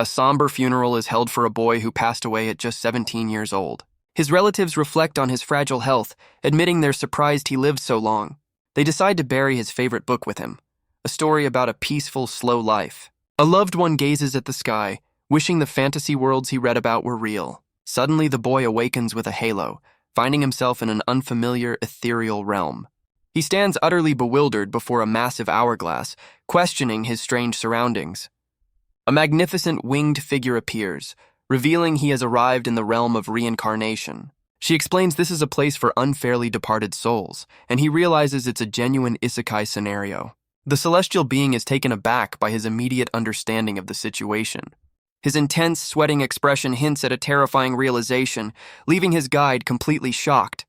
A somber funeral is held for a boy who passed away at just 17 years old. His relatives reflect on his fragile health, admitting they're surprised he lived so long. They decide to bury his favorite book with him, a story about a peaceful, slow life. A loved one gazes at the sky, wishing the fantasy worlds he read about were real. Suddenly, the boy awakens with a halo, finding himself in an unfamiliar, ethereal realm. He stands utterly bewildered before a massive hourglass, questioning his strange surroundings. A magnificent winged figure appears, revealing he has arrived in the realm of reincarnation. She explains this is a place for unfairly departed souls, and he realizes it's a genuine isekai scenario. The celestial being is taken aback by his immediate understanding of the situation. His intense, sweating expression hints at a terrifying realization, leaving his guide completely shocked.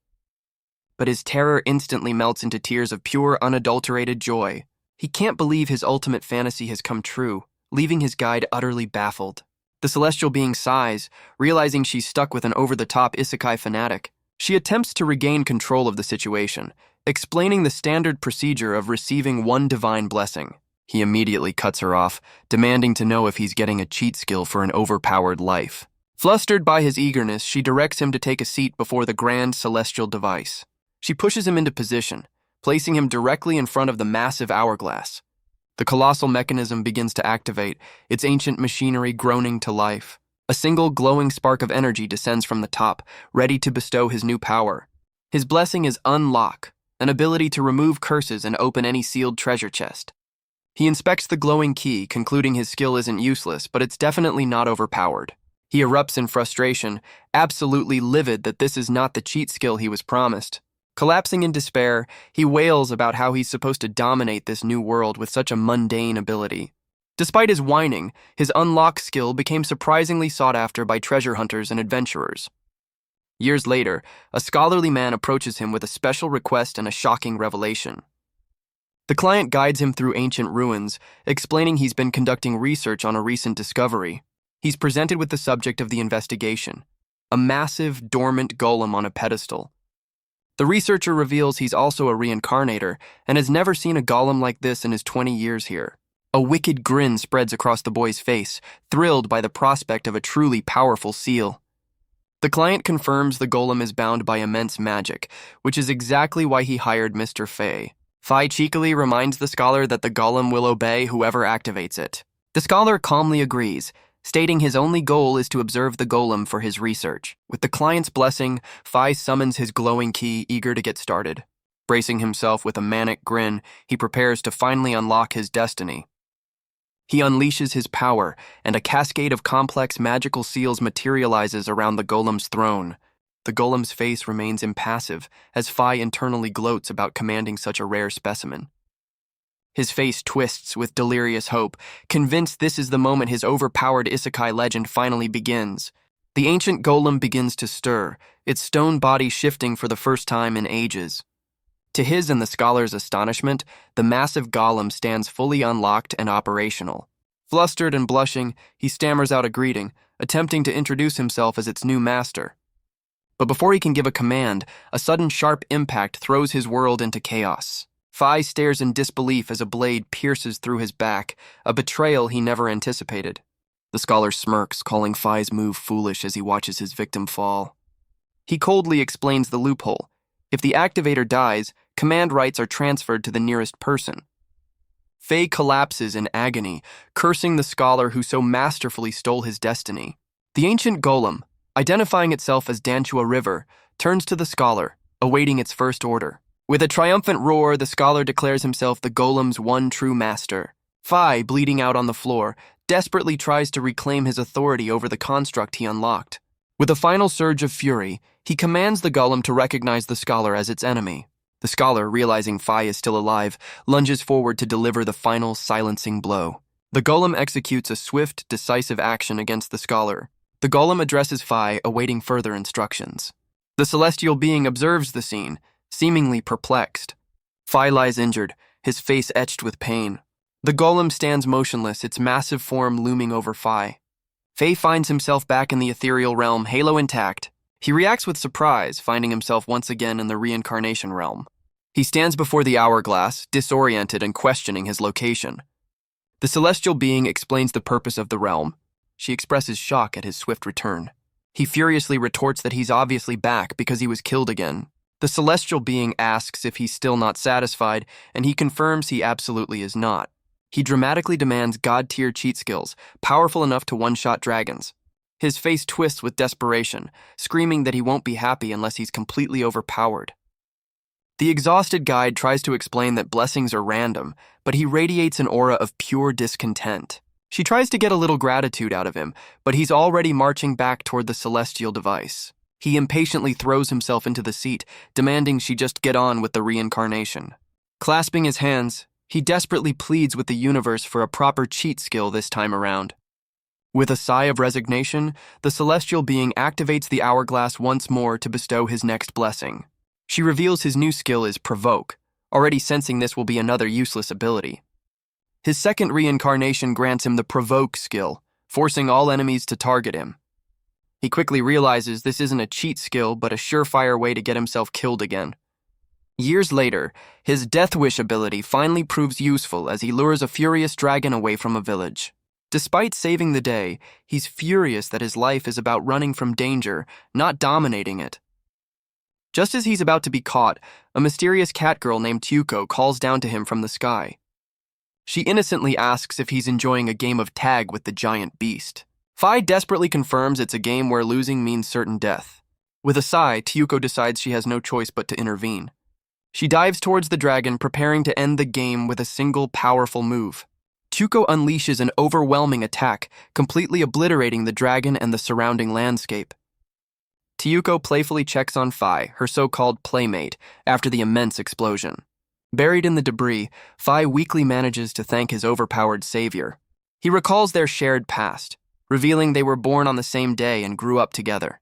But his terror instantly melts into tears of pure, unadulterated joy. He can't believe his ultimate fantasy has come true, leaving his guide utterly baffled. The celestial being sighs, realizing she's stuck with an over-the-top isekai fanatic. She attempts to regain control of the situation, explaining the standard procedure of receiving one divine blessing. He immediately cuts her off, demanding to know if he's getting a cheat skill for an overpowered life. Flustered by his eagerness, she directs him to take a seat before the grand celestial device. She pushes him into position, placing him directly in front of the massive hourglass. The colossal mechanism begins to activate, its ancient machinery groaning to life. A single glowing spark of energy descends from the top, ready to bestow his new power. His blessing is Unlock, an ability to remove curses and open any sealed treasure chest. He inspects the glowing key, concluding his skill isn't useless, but it's definitely not overpowered. He erupts in frustration, absolutely livid that this is not the cheat skill he was promised. Collapsing in despair, he wails about how he's supposed to dominate this new world with such a mundane ability. Despite his whining, his Unlock skill became surprisingly sought after by treasure hunters and adventurers. Years later, a scholarly man approaches him with a special request and a shocking revelation. The client guides him through ancient ruins, explaining he's been conducting research on a recent discovery. He's presented with the subject of the investigation, a massive, dormant golem on a pedestal. The researcher reveals he's also a reincarnator and has never seen a golem like this in his 20 years here. A wicked grin spreads across the boy's face, thrilled by the prospect of a truly powerful seal. The client confirms the golem is bound by immense magic, which is exactly why he hired Mr. Fray. Fray cheekily reminds the scholar that the golem will obey whoever activates it. The scholar calmly agrees, stating his only goal is to observe the golem for his research. With the client's blessing, Fray summons his glowing key, eager to get started. Bracing himself with a manic grin, he prepares to finally unlock his destiny. He unleashes his power, and a cascade of complex magical seals materializes around the golem's throne. The golem's face remains impassive, as Fray internally gloats about commanding such a rare specimen. His face twists with delirious hope, convinced this is the moment his overpowered isekai legend finally begins. The ancient golem begins to stir, its stone body shifting for the first time in ages. To his and the scholar's astonishment, the massive golem stands fully unlocked and operational. Flustered and blushing, he stammers out a greeting, attempting to introduce himself as its new master. But before he can give a command, a sudden sharp impact throws his world into chaos. Fray stares in disbelief as a blade pierces through his back, a betrayal he never anticipated. The scholar smirks, calling Fray's move foolish as he watches his victim fall. He coldly explains the loophole. If the activator dies, command rights are transferred to the nearest person. Fray collapses in agony, cursing the scholar who so masterfully stole his destiny. The ancient golem, identifying itself as Dantua River, turns to the scholar, awaiting its first order. With a triumphant roar, the scholar declares himself the golem's one true master. Fray, bleeding out on the floor, desperately tries to reclaim his authority over the construct he unlocked. With a final surge of fury, he commands the golem to recognize the scholar as its enemy. The scholar, realizing Fray is still alive, lunges forward to deliver the final silencing blow. The golem executes a swift, decisive action against the scholar. The golem addresses Fray, awaiting further instructions. The celestial being observes the scene, seemingly perplexed. Fray lies injured, his face etched with pain. The golem stands motionless, its massive form looming over Fray. Fray finds himself back in the ethereal realm, halo intact. He reacts with surprise, finding himself once again in the reincarnation realm. He stands before the hourglass, disoriented and questioning his location. The celestial being explains the purpose of the realm. She expresses shock at his swift return. He furiously retorts that he's obviously back because he was killed again. The celestial being asks if he's still not satisfied, and he confirms he absolutely is not. He dramatically demands god-tier cheat skills, powerful enough to one-shot dragons. His face twists with desperation, screaming that he won't be happy unless he's completely overpowered. The exhausted guide tries to explain that blessings are random, but he radiates an aura of pure discontent. She tries to get a little gratitude out of him, but he's already marching back toward the celestial device. He impatiently throws himself into the seat, demanding she just get on with the reincarnation. Clasping his hands, he desperately pleads with the universe for a proper cheat skill this time around. With a sigh of resignation, the celestial being activates the hourglass once more to bestow his next blessing. She reveals his new skill is provoke, already sensing this will be another useless ability. His second reincarnation grants him the provoke skill, forcing all enemies to target him. He quickly realizes this isn't a cheat skill, but a surefire way to get himself killed again. Years later, his Death Wish ability finally proves useful as he lures a furious dragon away from a village. Despite saving the day, he's furious that his life is about running from danger, not dominating it. Just as he's about to be caught, a mysterious cat girl named Tyuko calls down to him from the sky. She innocently asks if he's enjoying a game of tag with the giant beast. Fray desperately confirms it's a game where losing means certain death. With a sigh, Tyuko decides she has no choice but to intervene. She dives towards the dragon, preparing to end the game with a single powerful move. Tyuko unleashes an overwhelming attack, completely obliterating the dragon and the surrounding landscape. Tyuko playfully checks on Fray, her so-called playmate, after the immense explosion. Buried in the debris, Fray weakly manages to thank his overpowered savior. He recalls their shared past, revealing they were born on the same day and grew up together.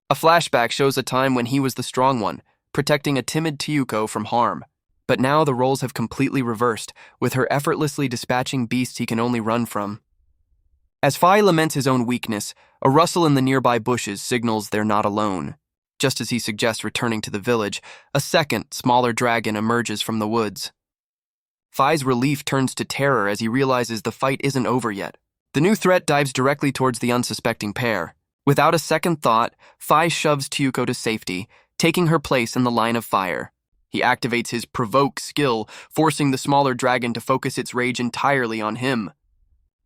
A flashback shows a time when he was the strong one, protecting a timid Tyuko from harm. But now the roles have completely reversed, with her effortlessly dispatching beasts he can only run from. As Fray laments his own weakness, a rustle in the nearby bushes signals they're not alone. Just as he suggests returning to the village, a second, smaller dragon emerges from the woods. Fray's relief turns to terror as he realizes the fight isn't over yet. The new threat dives directly towards the unsuspecting pair. Without a second thought, Fray shoves Tyuko to safety, taking her place in the line of fire. He activates his provoke skill, forcing the smaller dragon to focus its rage entirely on him.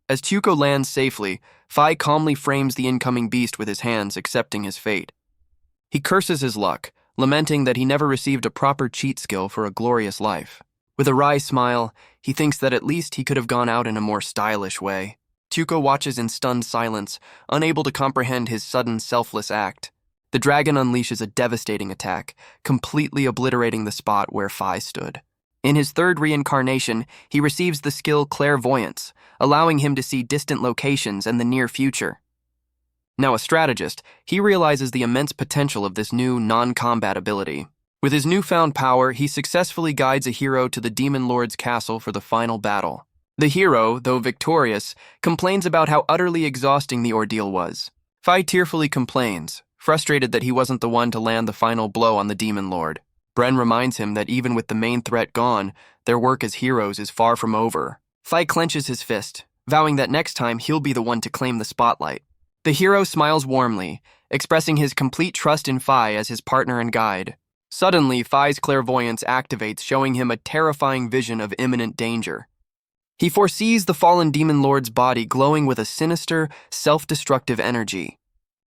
As Tyuko lands safely, Fray calmly frames the incoming beast with his hands, accepting his fate. He curses his luck, lamenting that he never received a proper cheat skill for a glorious life. With a wry smile, he thinks that at least he could have gone out in a more stylish way. Tyuko watches in stunned silence, unable to comprehend his sudden selfless act. The dragon unleashes a devastating attack, completely obliterating the spot where Fray stood. In his third reincarnation, he receives the skill Clairvoyance, allowing him to see distant locations and the near future. Now a strategist, he realizes the immense potential of this new non-combat ability. With his newfound power, he successfully guides a hero to the Demon Lord's castle for the final battle. The hero, though victorious, complains about how utterly exhausting the ordeal was. Fray tearfully complains, frustrated that he wasn't the one to land the final blow on the Demon Lord. Bren reminds him that even with the main threat gone, their work as heroes is far from over. Fray clenches his fist, vowing that next time he'll be the one to claim the spotlight. The hero smiles warmly, expressing his complete trust in Fray as his partner and guide. Suddenly, Fray's clairvoyance activates, showing him a terrifying vision of imminent danger. He foresees the fallen Demon Lord's body glowing with a sinister, self-destructive energy.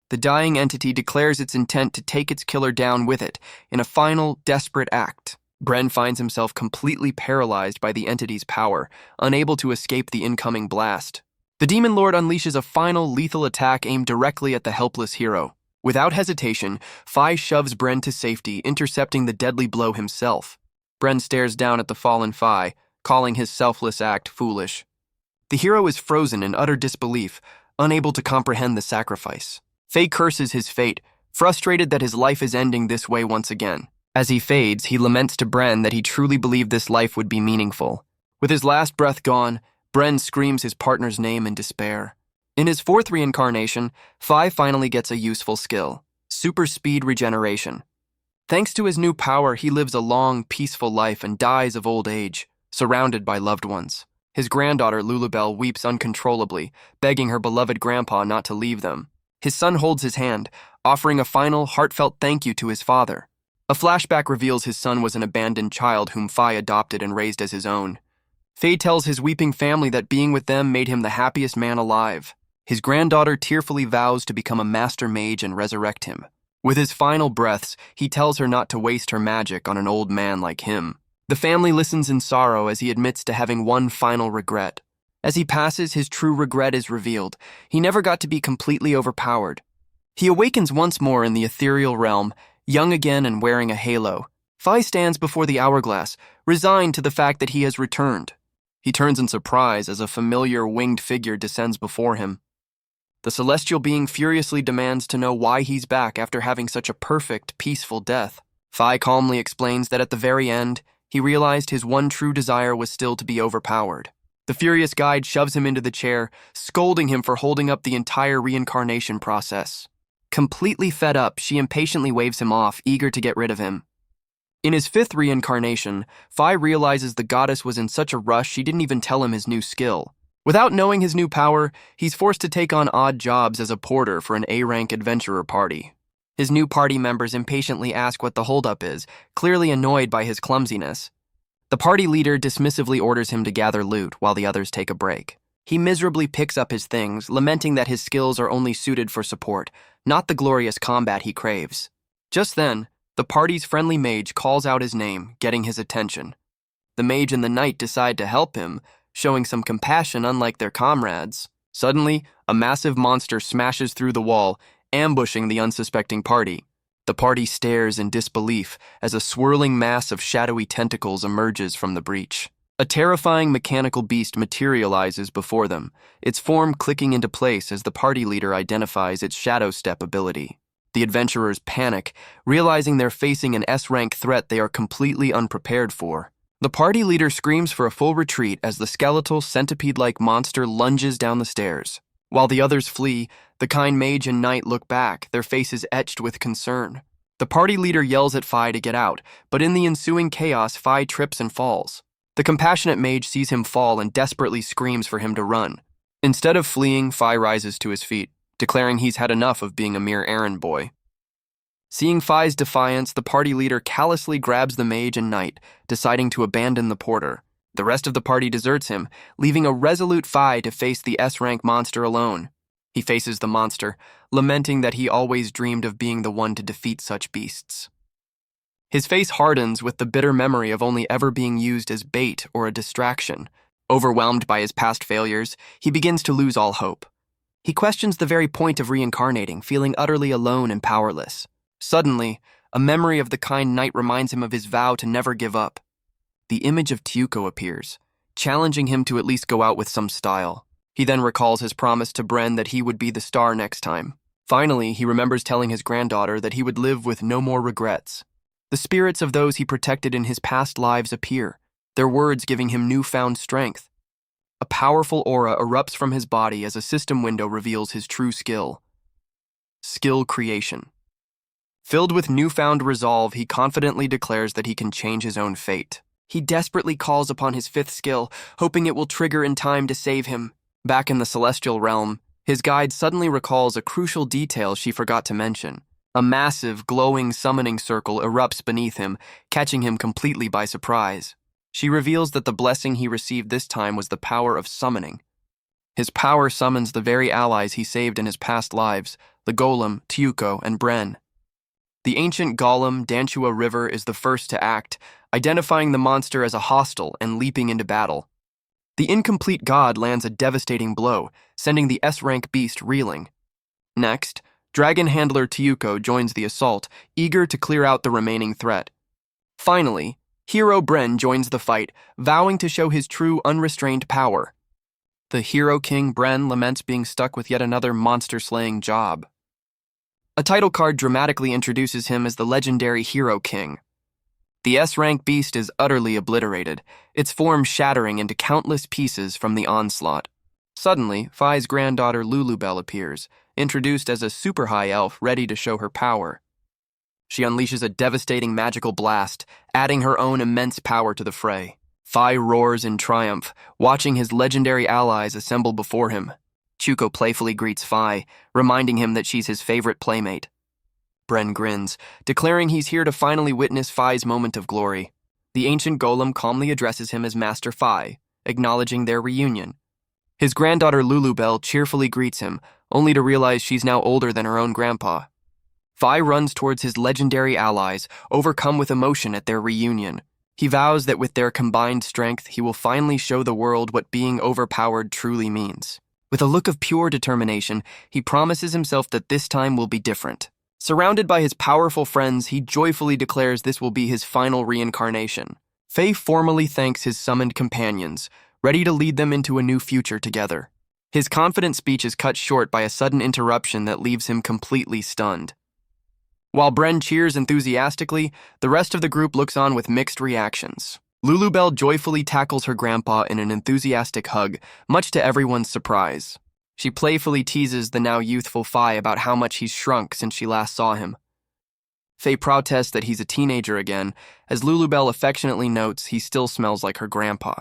The dying entity declares its intent to take its killer down with it in a final, desperate act. Bren finds himself completely paralyzed by the entity's power, unable to escape the incoming blast. The Demon Lord unleashes a final, lethal attack aimed directly at the helpless hero. Without hesitation, Fray shoves Bren to safety, intercepting the deadly blow himself. Bren stares down at the fallen Fray, calling his selfless act foolish. The hero is frozen in utter disbelief, unable to comprehend the sacrifice. Fray curses his fate, frustrated that his life is ending this way once again. As he fades, he laments to Bren that he truly believed this life would be meaningful. With his last breath gone, Bren screams his partner's name in despair. In his fourth reincarnation, Fray finally gets a useful skill, super speed regeneration. Thanks to his new power, he lives a long, peaceful life and dies of old age, surrounded by loved ones. His granddaughter, Lulubell, weeps uncontrollably, begging her beloved grandpa not to leave them. His son holds his hand, offering a final, heartfelt thank you to his father. A flashback reveals his son was an abandoned child whom Fay adopted and raised as his own. Fay tells his weeping family that being with them made him the happiest man alive. His granddaughter tearfully vows to become a master mage and resurrect him. With his final breaths, he tells her not to waste her magic on an old man like him. The family listens in sorrow as he admits to having one final regret. As he passes, his true regret is revealed. He never got to be completely overpowered. He awakens once more in the ethereal realm, young again and wearing a halo. Fay stands before the hourglass, resigned to the fact that he has returned. He turns in surprise as a familiar winged figure descends before him. The celestial being furiously demands to know why he's back after having such a perfect, peaceful death. Fay calmly explains that at the very end, he realized his one true desire was still to be overpowered. The furious guide shoves him into the chair, scolding him for holding up the entire reincarnation process. Completely fed up, she impatiently waves him off, eager to get rid of him. In his fifth reincarnation, Fay realizes the goddess was in such a rush she didn't even tell him his new skill. Without knowing his new power, he's forced to take on odd jobs as a porter for an A-rank adventurer party. His new party members impatiently ask what the holdup is, clearly annoyed by his clumsiness. The party leader dismissively orders him to gather loot while the others take a break. He miserably picks up his things, lamenting that his skills are only suited for support, not the glorious combat he craves. Just then, the party's friendly mage calls out his name, getting his attention. The mage and the knight decide to help him, showing some compassion unlike their comrades. Suddenly, a massive monster smashes through the wall, ambushing the unsuspecting party. The party stares in disbelief as a swirling mass of shadowy tentacles emerges from the breach. A terrifying mechanical beast materializes before them, its form clicking into place as the party leader identifies its shadow step ability. The adventurers panic, realizing they're facing an S-rank threat they are completely unprepared for. The party leader screams for a full retreat as the skeletal, centipede-like monster lunges down the stairs. While the others flee, the kind mage and knight look back, their faces etched with concern. The party leader yells at Fay to get out, but in the ensuing chaos, Fay trips and falls. The compassionate mage sees him fall and desperately screams for him to run. Instead of fleeing, Fay rises to his feet, declaring he's had enough of being a mere errand boy. Seeing Fay's defiance, the party leader callously grabs the mage and knight, deciding to abandon the porter. The rest of the party deserts him, leaving a resolute Fay to face the S-rank monster alone. He faces the monster, lamenting that he always dreamed of being the one to defeat such beasts. His face hardens with the bitter memory of only ever being used as bait or a distraction. Overwhelmed by his past failures, he begins to lose all hope. He questions the very point of reincarnating, feeling utterly alone and powerless. Suddenly, a memory of the kind knight reminds him of his vow to never give up. The image of Tyuko appears, challenging him to at least go out with some style. He then recalls his promise to Bren that he would be the star next time. Finally, he remembers telling his granddaughter that he would live with no more regrets. The spirits of those he protected in his past lives appear, their words giving him newfound strength. A powerful aura erupts from his body as a system window reveals his true skill. Skill creation. Filled with newfound resolve, he confidently declares that he can change his own fate. He desperately calls upon his fifth skill, hoping it will trigger in time to save him. Back in the celestial realm, his guide suddenly recalls a crucial detail she forgot to mention. A massive, glowing summoning circle erupts beneath him, catching him completely by surprise. She reveals that the blessing he received this time was the power of summoning. His power summons the very allies he saved in his past lives, the golem, Tyuko, and Bren. The ancient golem, Dantua River, is the first to act, identifying the monster as a hostile and leaping into battle. The incomplete god lands a devastating blow, sending the S-rank beast reeling. Next, dragon handler Tyuko joins the assault, eager to clear out the remaining threat. Finally, hero Bren joins the fight, vowing to show his true unrestrained power. The hero king Bren laments being stuck with yet another monster-slaying job. A title card dramatically introduces him as the legendary Hero King. The S-rank beast is utterly obliterated, its form shattering into countless pieces from the onslaught. Suddenly, Fay's granddaughter Lulubell appears, introduced as a super high elf ready to show her power. She unleashes a devastating magical blast, adding her own immense power to the fray. Fai roars in triumph, watching his legendary allies assemble before him. Tyuko playfully greets Fai, reminding him that she's his favorite playmate. Bren grins, declaring he's here to finally witness Fai's moment of glory. The ancient golem calmly addresses him as Master Fai, acknowledging their reunion. His granddaughter Lulubell cheerfully greets him, only to realize she's now older than her own grandpa. Fai runs towards his legendary allies, overcome with emotion at their reunion. He vows that with their combined strength, he will finally show the world what being overpowered truly means. With a look of pure determination, he promises himself that this time will be different. Surrounded by his powerful friends, he joyfully declares this will be his final reincarnation. Fei formally thanks his summoned companions, ready to lead them into a new future together. His confident speech is cut short by a sudden interruption that leaves him completely stunned. While Bren cheers enthusiastically, the rest of the group looks on with mixed reactions. Lulubell joyfully tackles her grandpa in an enthusiastic hug, much to everyone's surprise. She playfully teases the now youthful Fai about how much he's shrunk since she last saw him. Fei protests that he's a teenager again, as Lulubell affectionately notes he still smells like her grandpa.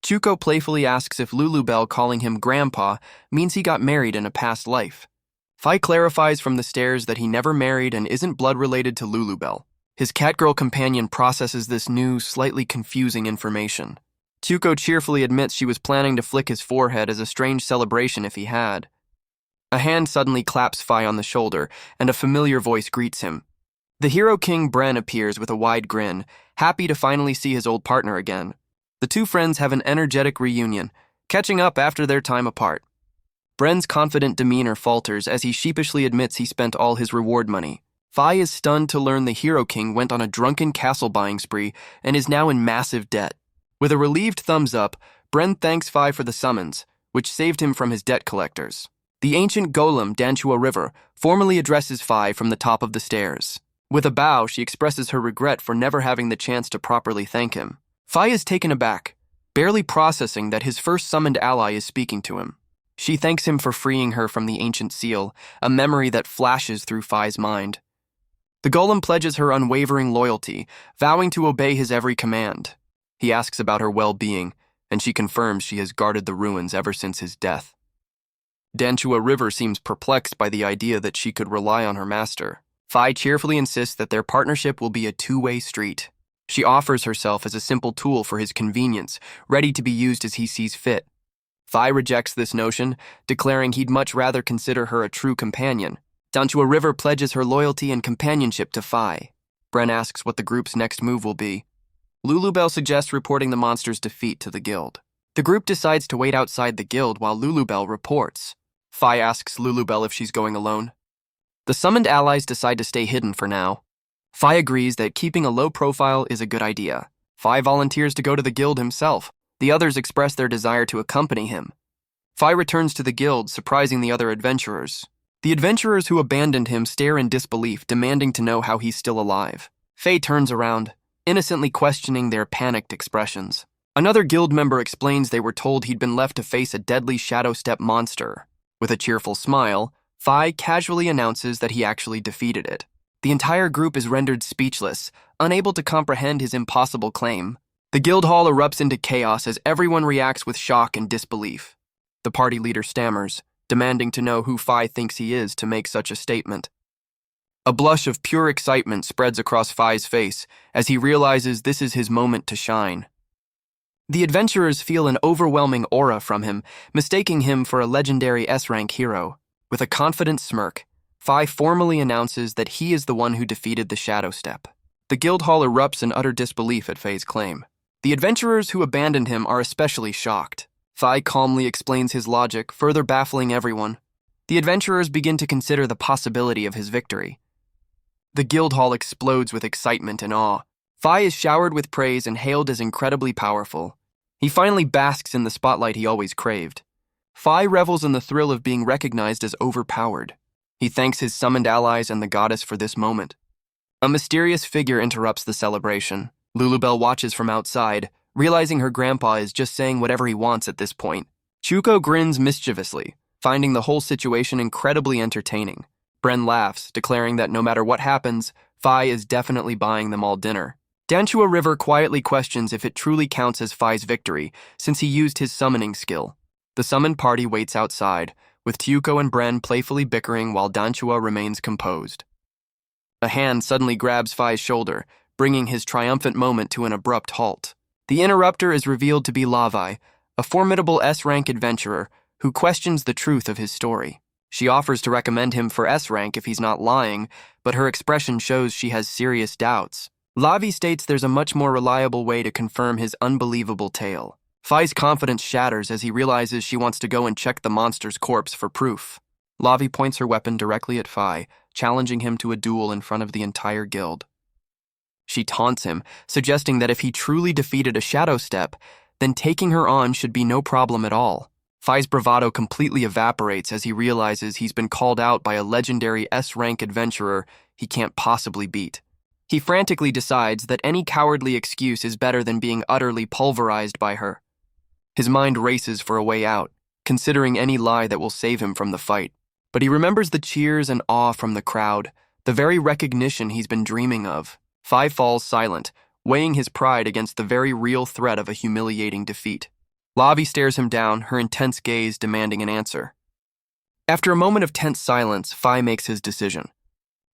Tyuko playfully asks if Lulubell calling him grandpa means he got married in a past life. Fai clarifies from the stairs that he never married and isn't blood-related to Lulubell. His catgirl companion processes this new, slightly confusing information. Tyuko cheerfully admits she was planning to flick his forehead as a strange celebration if he had. A hand suddenly claps Fai on the shoulder, and a familiar voice greets him. The hero king Bren appears with a wide grin, happy to finally see his old partner again. The two friends have an energetic reunion, catching up after their time apart. Bren's confident demeanor falters as he sheepishly admits he spent all his reward money. Fai is stunned to learn the hero king went on a drunken castle-buying spree and is now in massive debt. With a relieved thumbs up, Bren thanks Fai for the summons, which saved him from his debt collectors. The ancient golem, Danchua River, formally addresses Fai from the top of the stairs. With a bow, she expresses her regret for never having the chance to properly thank him. Fai is taken aback, barely processing that his first summoned ally is speaking to him. She thanks him for freeing her from the ancient seal, a memory that flashes through Fai's mind. The golem pledges her unwavering loyalty, vowing to obey his every command. He asks about her well-being, and she confirms she has guarded the ruins ever since his death. Danchua River seems perplexed by the idea that she could rely on her master. Fai cheerfully insists that their partnership will be a two-way street. She offers herself as a simple tool for his convenience, ready to be used as he sees fit. Fai rejects this notion, declaring he'd much rather consider her a true companion. Danchua River pledges her loyalty and companionship to Fai. Bren asks what the group's next move will be. Lulubell suggests reporting the monster's defeat to the guild. The group decides to wait outside the guild while Lulubell reports. Fai asks Lulubell if she's going alone. The summoned allies decide to stay hidden for now. Fai agrees that keeping a low profile is a good idea. Fai volunteers to go to the guild himself. The others express their desire to accompany him. Fai returns to the guild, surprising the other adventurers. The adventurers who abandoned him stare in disbelief, demanding to know how he's still alive. Fei turns around, innocently questioning their panicked expressions. Another guild member explains they were told he'd been left to face a deadly shadow step monster. With a cheerful smile, Fai casually announces that he actually defeated it. The entire group is rendered speechless, unable to comprehend his impossible claim. The guild hall erupts into chaos as everyone reacts with shock and disbelief. The party leader stammers, demanding to know who Fai thinks he is to make such a statement. A blush of pure excitement spreads across Fai's face as he realizes this is his moment to shine. The adventurers feel an overwhelming aura from him, mistaking him for a legendary S-rank hero. With a confident smirk, Fai formally announces that he is the one who defeated the Shadow Step. The guild hall erupts in utter disbelief at Fai's claim. The adventurers who abandoned him are especially shocked. Fai calmly explains his logic, further baffling everyone. The adventurers begin to consider the possibility of his victory. The guild hall explodes with excitement and awe. Fai is showered with praise and hailed as incredibly powerful. He finally basks in the spotlight he always craved. Fai revels in the thrill of being recognized as overpowered. He thanks his summoned allies and the goddess for this moment. A mysterious figure interrupts the celebration. Lulubell watches from outside, realizing her grandpa is just saying whatever he wants at this point. Tyuko grins mischievously, finding the whole situation incredibly entertaining. Bren laughs, declaring that no matter what happens, Fai is definitely buying them all dinner. Danchua River quietly questions if it truly counts as Fai's victory, since he used his summoning skill. The summoned party waits outside, with Tyuko and Bren playfully bickering while Danchua remains composed. A hand suddenly grabs Fai's shoulder, bringing his triumphant moment to an abrupt halt. The interrupter is revealed to be Lavi, a formidable S-rank adventurer who questions the truth of his story. She offers to recommend him for S-rank if he's not lying, but her expression shows she has serious doubts. Lavi states there's a much more reliable way to confirm his unbelievable tale. Fai's confidence shatters as he realizes she wants to go and check the monster's corpse for proof. Lavi points her weapon directly at Fai, challenging him to a duel in front of the entire guild. She taunts him, suggesting that if he truly defeated a shadow step, then taking her on should be no problem at all. Fai's bravado completely evaporates as he realizes he's been called out by a legendary S-rank adventurer he can't possibly beat. He frantically decides that any cowardly excuse is better than being utterly pulverized by her. His mind races for a way out, considering any lie that will save him from the fight. But he remembers the cheers and awe from the crowd, the very recognition he's been dreaming of. Fai falls silent, weighing his pride against the very real threat of a humiliating defeat. Lavi stares him down, her intense gaze demanding an answer. After a moment of tense silence, Fai makes his decision.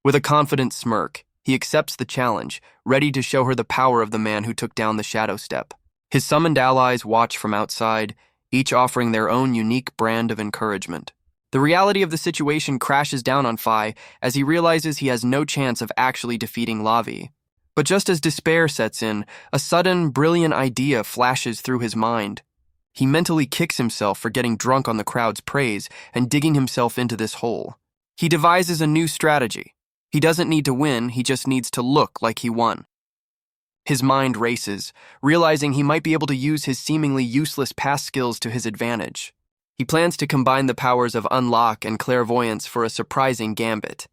With a confident smirk, he accepts the challenge, ready to show her the power of the man who took down the shadow step. His summoned allies watch from outside, each offering their own unique brand of encouragement. The reality of the situation crashes down on Fai as he realizes he has no chance of actually defeating Lavi. But just as despair sets in, a sudden, brilliant idea flashes through his mind. He mentally kicks himself for getting drunk on the crowd's praise and digging himself into this hole. He devises a new strategy. He doesn't need to win, he just needs to look like he won. His mind races, realizing he might be able to use his seemingly useless past skills to his advantage. He plans to combine the powers of Unlock and Clairvoyance for a surprising gambit.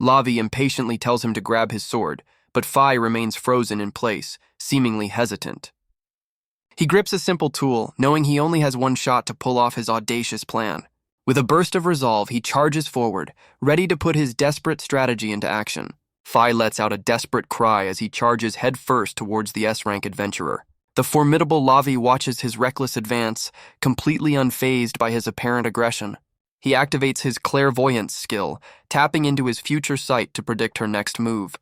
Lavi impatiently tells him to grab his sword, but Fai remains frozen in place, seemingly hesitant. He grips a simple tool, knowing he only has one shot to pull off his audacious plan. With a burst of resolve, he charges forward, ready to put his desperate strategy into action. Fai lets out a desperate cry as he charges headfirst towards the S-rank adventurer. The formidable Lavi watches his reckless advance, completely unfazed by his apparent aggression. He activates his clairvoyance skill, tapping into his future sight to predict her next move.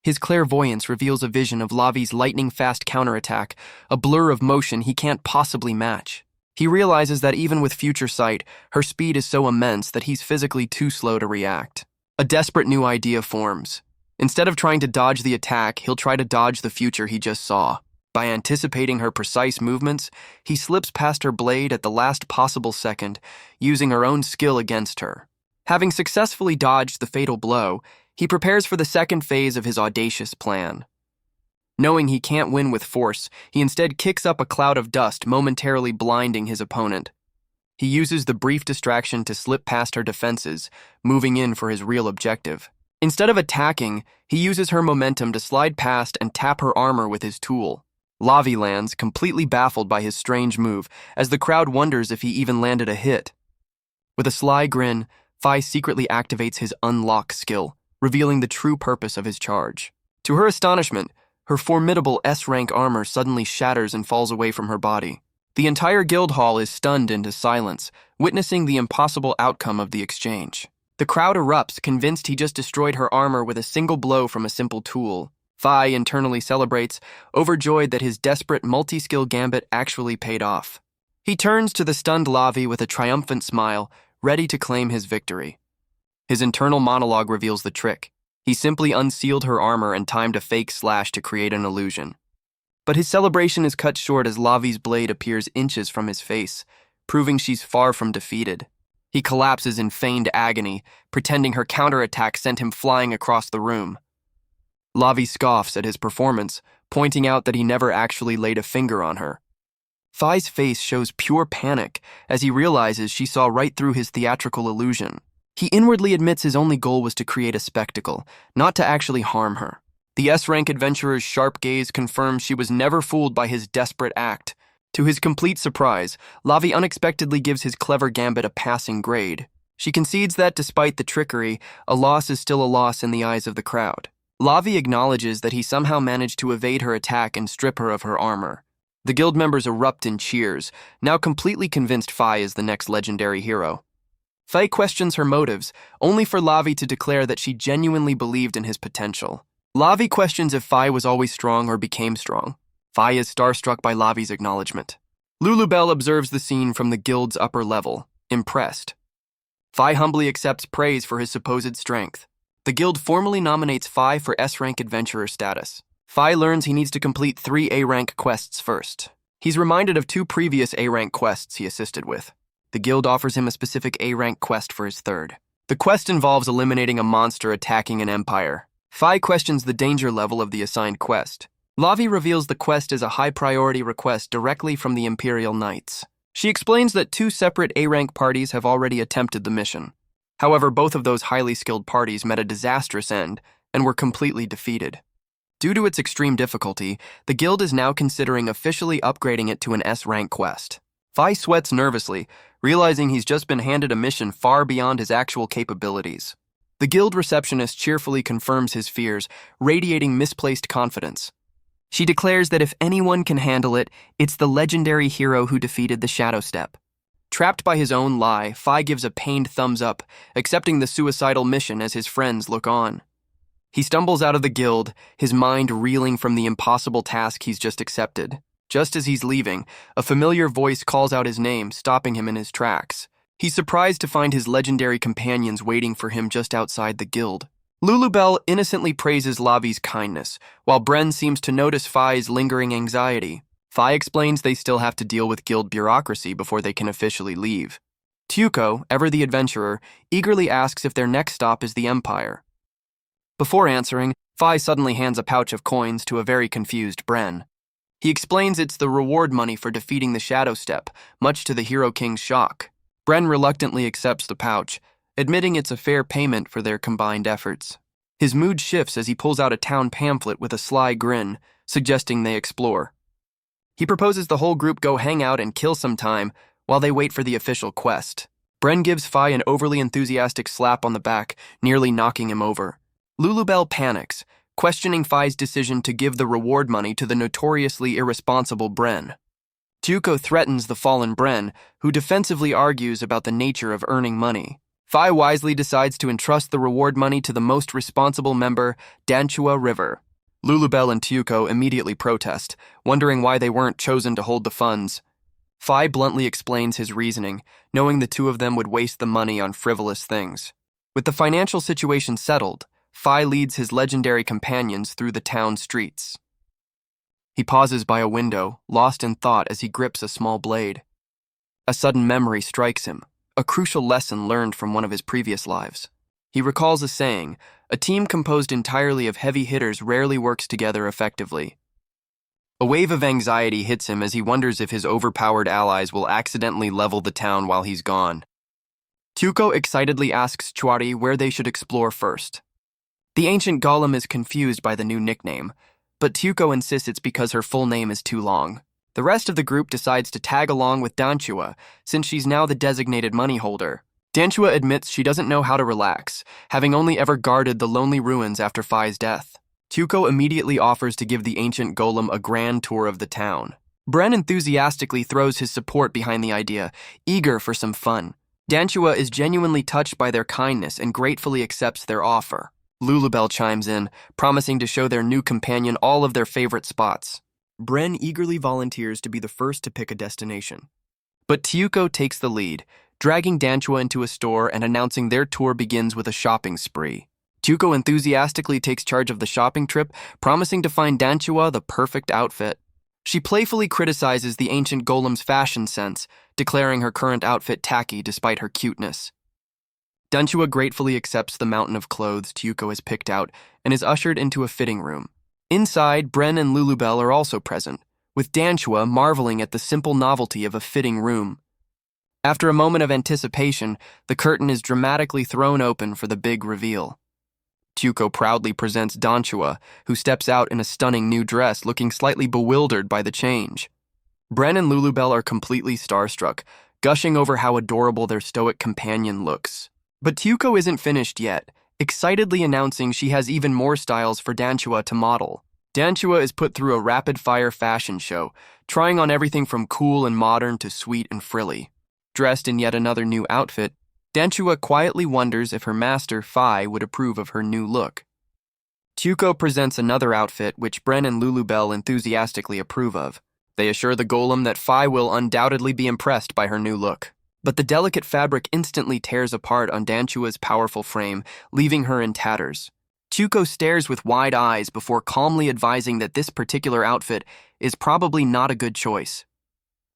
His clairvoyance reveals a vision of Lavi's lightning-fast counterattack, a blur of motion he can't possibly match. He realizes that even with future sight, her speed is so immense that he's physically too slow to react. A desperate new idea forms. Instead of trying to dodge the attack, he'll try to dodge the future he just saw. By anticipating her precise movements, he slips past her blade at the last possible second, using her own skill against her. Having successfully dodged the fatal blow, he prepares for the second phase of his audacious plan. Knowing he can't win with force, he instead kicks up a cloud of dust, momentarily blinding his opponent. He uses the brief distraction to slip past her defenses, moving in for his real objective. Instead of attacking, he uses her momentum to slide past and tap her armor with his tool. Lavi lands, completely baffled by his strange move, as the crowd wonders if he even landed a hit. With a sly grin, Fai secretly activates his Unlock skill, revealing the true purpose of his charge. To her astonishment, her formidable S-rank armor suddenly shatters and falls away from her body. The entire guild hall is stunned into silence, witnessing the impossible outcome of the exchange. The crowd erupts, convinced he just destroyed her armor with a single blow from a simple tool. Fai internally celebrates, overjoyed that his desperate multi-skill gambit actually paid off. He turns to the stunned Lavi with a triumphant smile, ready to claim his victory. His internal monologue reveals the trick. He simply unsealed her armor and timed a fake slash to create an illusion. But his celebration is cut short as Lavi's blade appears inches from his face, proving she's far from defeated. He collapses in feigned agony, pretending her counterattack sent him flying across the room. Lavi scoffs at his performance, pointing out that he never actually laid a finger on her. Fai's face shows pure panic as he realizes she saw right through his theatrical illusion. He inwardly admits his only goal was to create a spectacle, not to actually harm her. The S-rank adventurer's sharp gaze confirms she was never fooled by his desperate act. To his complete surprise, Lavi unexpectedly gives his clever gambit a passing grade. She concedes that, despite the trickery, a loss is still a loss in the eyes of the crowd. Lavi acknowledges that he somehow managed to evade her attack and strip her of her armor. The guild members erupt in cheers, now completely convinced Fay is the next legendary hero. Fay questions her motives, only for Lavi to declare that she genuinely believed in his potential. Lavi questions if Fay was always strong or became strong. Fay is starstruck by Lavi's acknowledgement. Lulubell observes the scene from the guild's upper level, impressed. Fay humbly accepts praise for his supposed strength. The guild formally nominates Fay for S-rank adventurer status. Fay learns he needs to complete 3 A-rank quests first. He's reminded of 2 previous A-rank quests he assisted with. The guild offers him a specific A-rank quest for his 3rd. The quest involves eliminating a monster attacking an empire. Fay questions the danger level of the assigned quest. Lavi reveals the quest is a high-priority request directly from the Imperial Knights. She explains that 2 separate A-rank parties have already attempted the mission. However, both of those highly skilled parties met a disastrous end and were completely defeated. Due to its extreme difficulty, the guild is now considering officially upgrading it to an S-rank quest. Fay sweats nervously, realizing he's just been handed a mission far beyond his actual capabilities. The guild receptionist cheerfully confirms his fears, radiating misplaced confidence. She declares that if anyone can handle it, it's the legendary hero who defeated the Shadow Step. Trapped by his own lie, Fay gives a pained thumbs up, accepting the suicidal mission as his friends look on. He stumbles out of the guild, his mind reeling from the impossible task he's just accepted. Just as he's leaving, a familiar voice calls out his name, stopping him in his tracks. He's surprised to find his legendary companions waiting for him just outside the guild. Lulubell innocently praises Lavi's kindness, while Bren seems to notice Fay's lingering anxiety. Fay explains they still have to deal with guild bureaucracy before they can officially leave. Tyuko, ever the adventurer, eagerly asks if their next stop is the Empire. Before answering, Fay suddenly hands a pouch of coins to a very confused Bren. He explains it's the reward money for defeating the Shadow Step, much to the Hero King's shock. Bren reluctantly accepts the pouch, admitting it's a fair payment for their combined efforts. His mood shifts as he pulls out a town pamphlet with a sly grin, suggesting they explore. He proposes the whole group go hang out and kill some time while they wait for the official quest. Bren gives Fay an overly enthusiastic slap on the back, nearly knocking him over. Lulubell panics, questioning Fay's decision to give the reward money to the notoriously irresponsible Bren. Tyuko threatens the fallen Bren, who defensively argues about the nature of earning money. Fay wisely decides to entrust the reward money to the most responsible member, Danchua River. Lulubell and Tyuko immediately protest, wondering why they weren't chosen to hold the funds. Fay bluntly explains his reasoning, knowing the 2 of them would waste the money on frivolous things. With the financial situation settled, Fay leads his legendary companions through the town streets. He pauses by a window, lost in thought as he grips a small blade. A sudden memory strikes him, a crucial lesson learned from one of his previous lives. He recalls a saying, a team composed entirely of heavy hitters rarely works together effectively. A wave of anxiety hits him as he wonders if his overpowered allies will accidentally level the town while he's gone. Tyuko excitedly asks Chwari where they should explore first. The ancient golem is confused by the new nickname, but Tyuko insists it's because her full name is too long. The rest of the group decides to tag along with Danchua, since she's now the designated money holder. Danchua admits she doesn't know how to relax, having only ever guarded the lonely ruins after Fay's death. Tyuko immediately offers to give the ancient golem a grand tour of the town. Bren enthusiastically throws his support behind the idea, eager for some fun. Danchua is genuinely touched by their kindness and gratefully accepts their offer. Lulubell chimes in, promising to show their new companion all of their favorite spots. Bren eagerly volunteers to be the first to pick a destination. But Tyuko takes the lead, dragging Danchua into a store and announcing their tour begins with a shopping spree. Tyuko enthusiastically takes charge of the shopping trip, promising to find Danchua the perfect outfit. She playfully criticizes the ancient golem's fashion sense, declaring her current outfit tacky despite her cuteness. Danchua gratefully accepts the mountain of clothes Tyuko has picked out and is ushered into a fitting room. Inside, Bren and Lulubell are also present, with Danchua marveling at the simple novelty of a fitting room. After a moment of anticipation, the curtain is dramatically thrown open for the big reveal. Tyuko proudly presents Danchua, who steps out in a stunning new dress, looking slightly bewildered by the change. Bren and Lulubell are completely starstruck, gushing over how adorable their stoic companion looks. But Tyuko isn't finished yet, excitedly announcing she has even more styles for Danchua to model. Danchua is put through a rapid-fire fashion show, trying on everything from cool and modern to sweet and frilly. Dressed in yet another new outfit, Danchua quietly wonders if her master, Fray, would approve of her new look. Tyuko presents another outfit which Bren and Lulubell enthusiastically approve of. They assure the golem that Fray will undoubtedly be impressed by her new look. But the delicate fabric instantly tears apart on Danchua's powerful frame, leaving her in tatters. Tyuko stares with wide eyes before calmly advising that this particular outfit is probably not a good choice.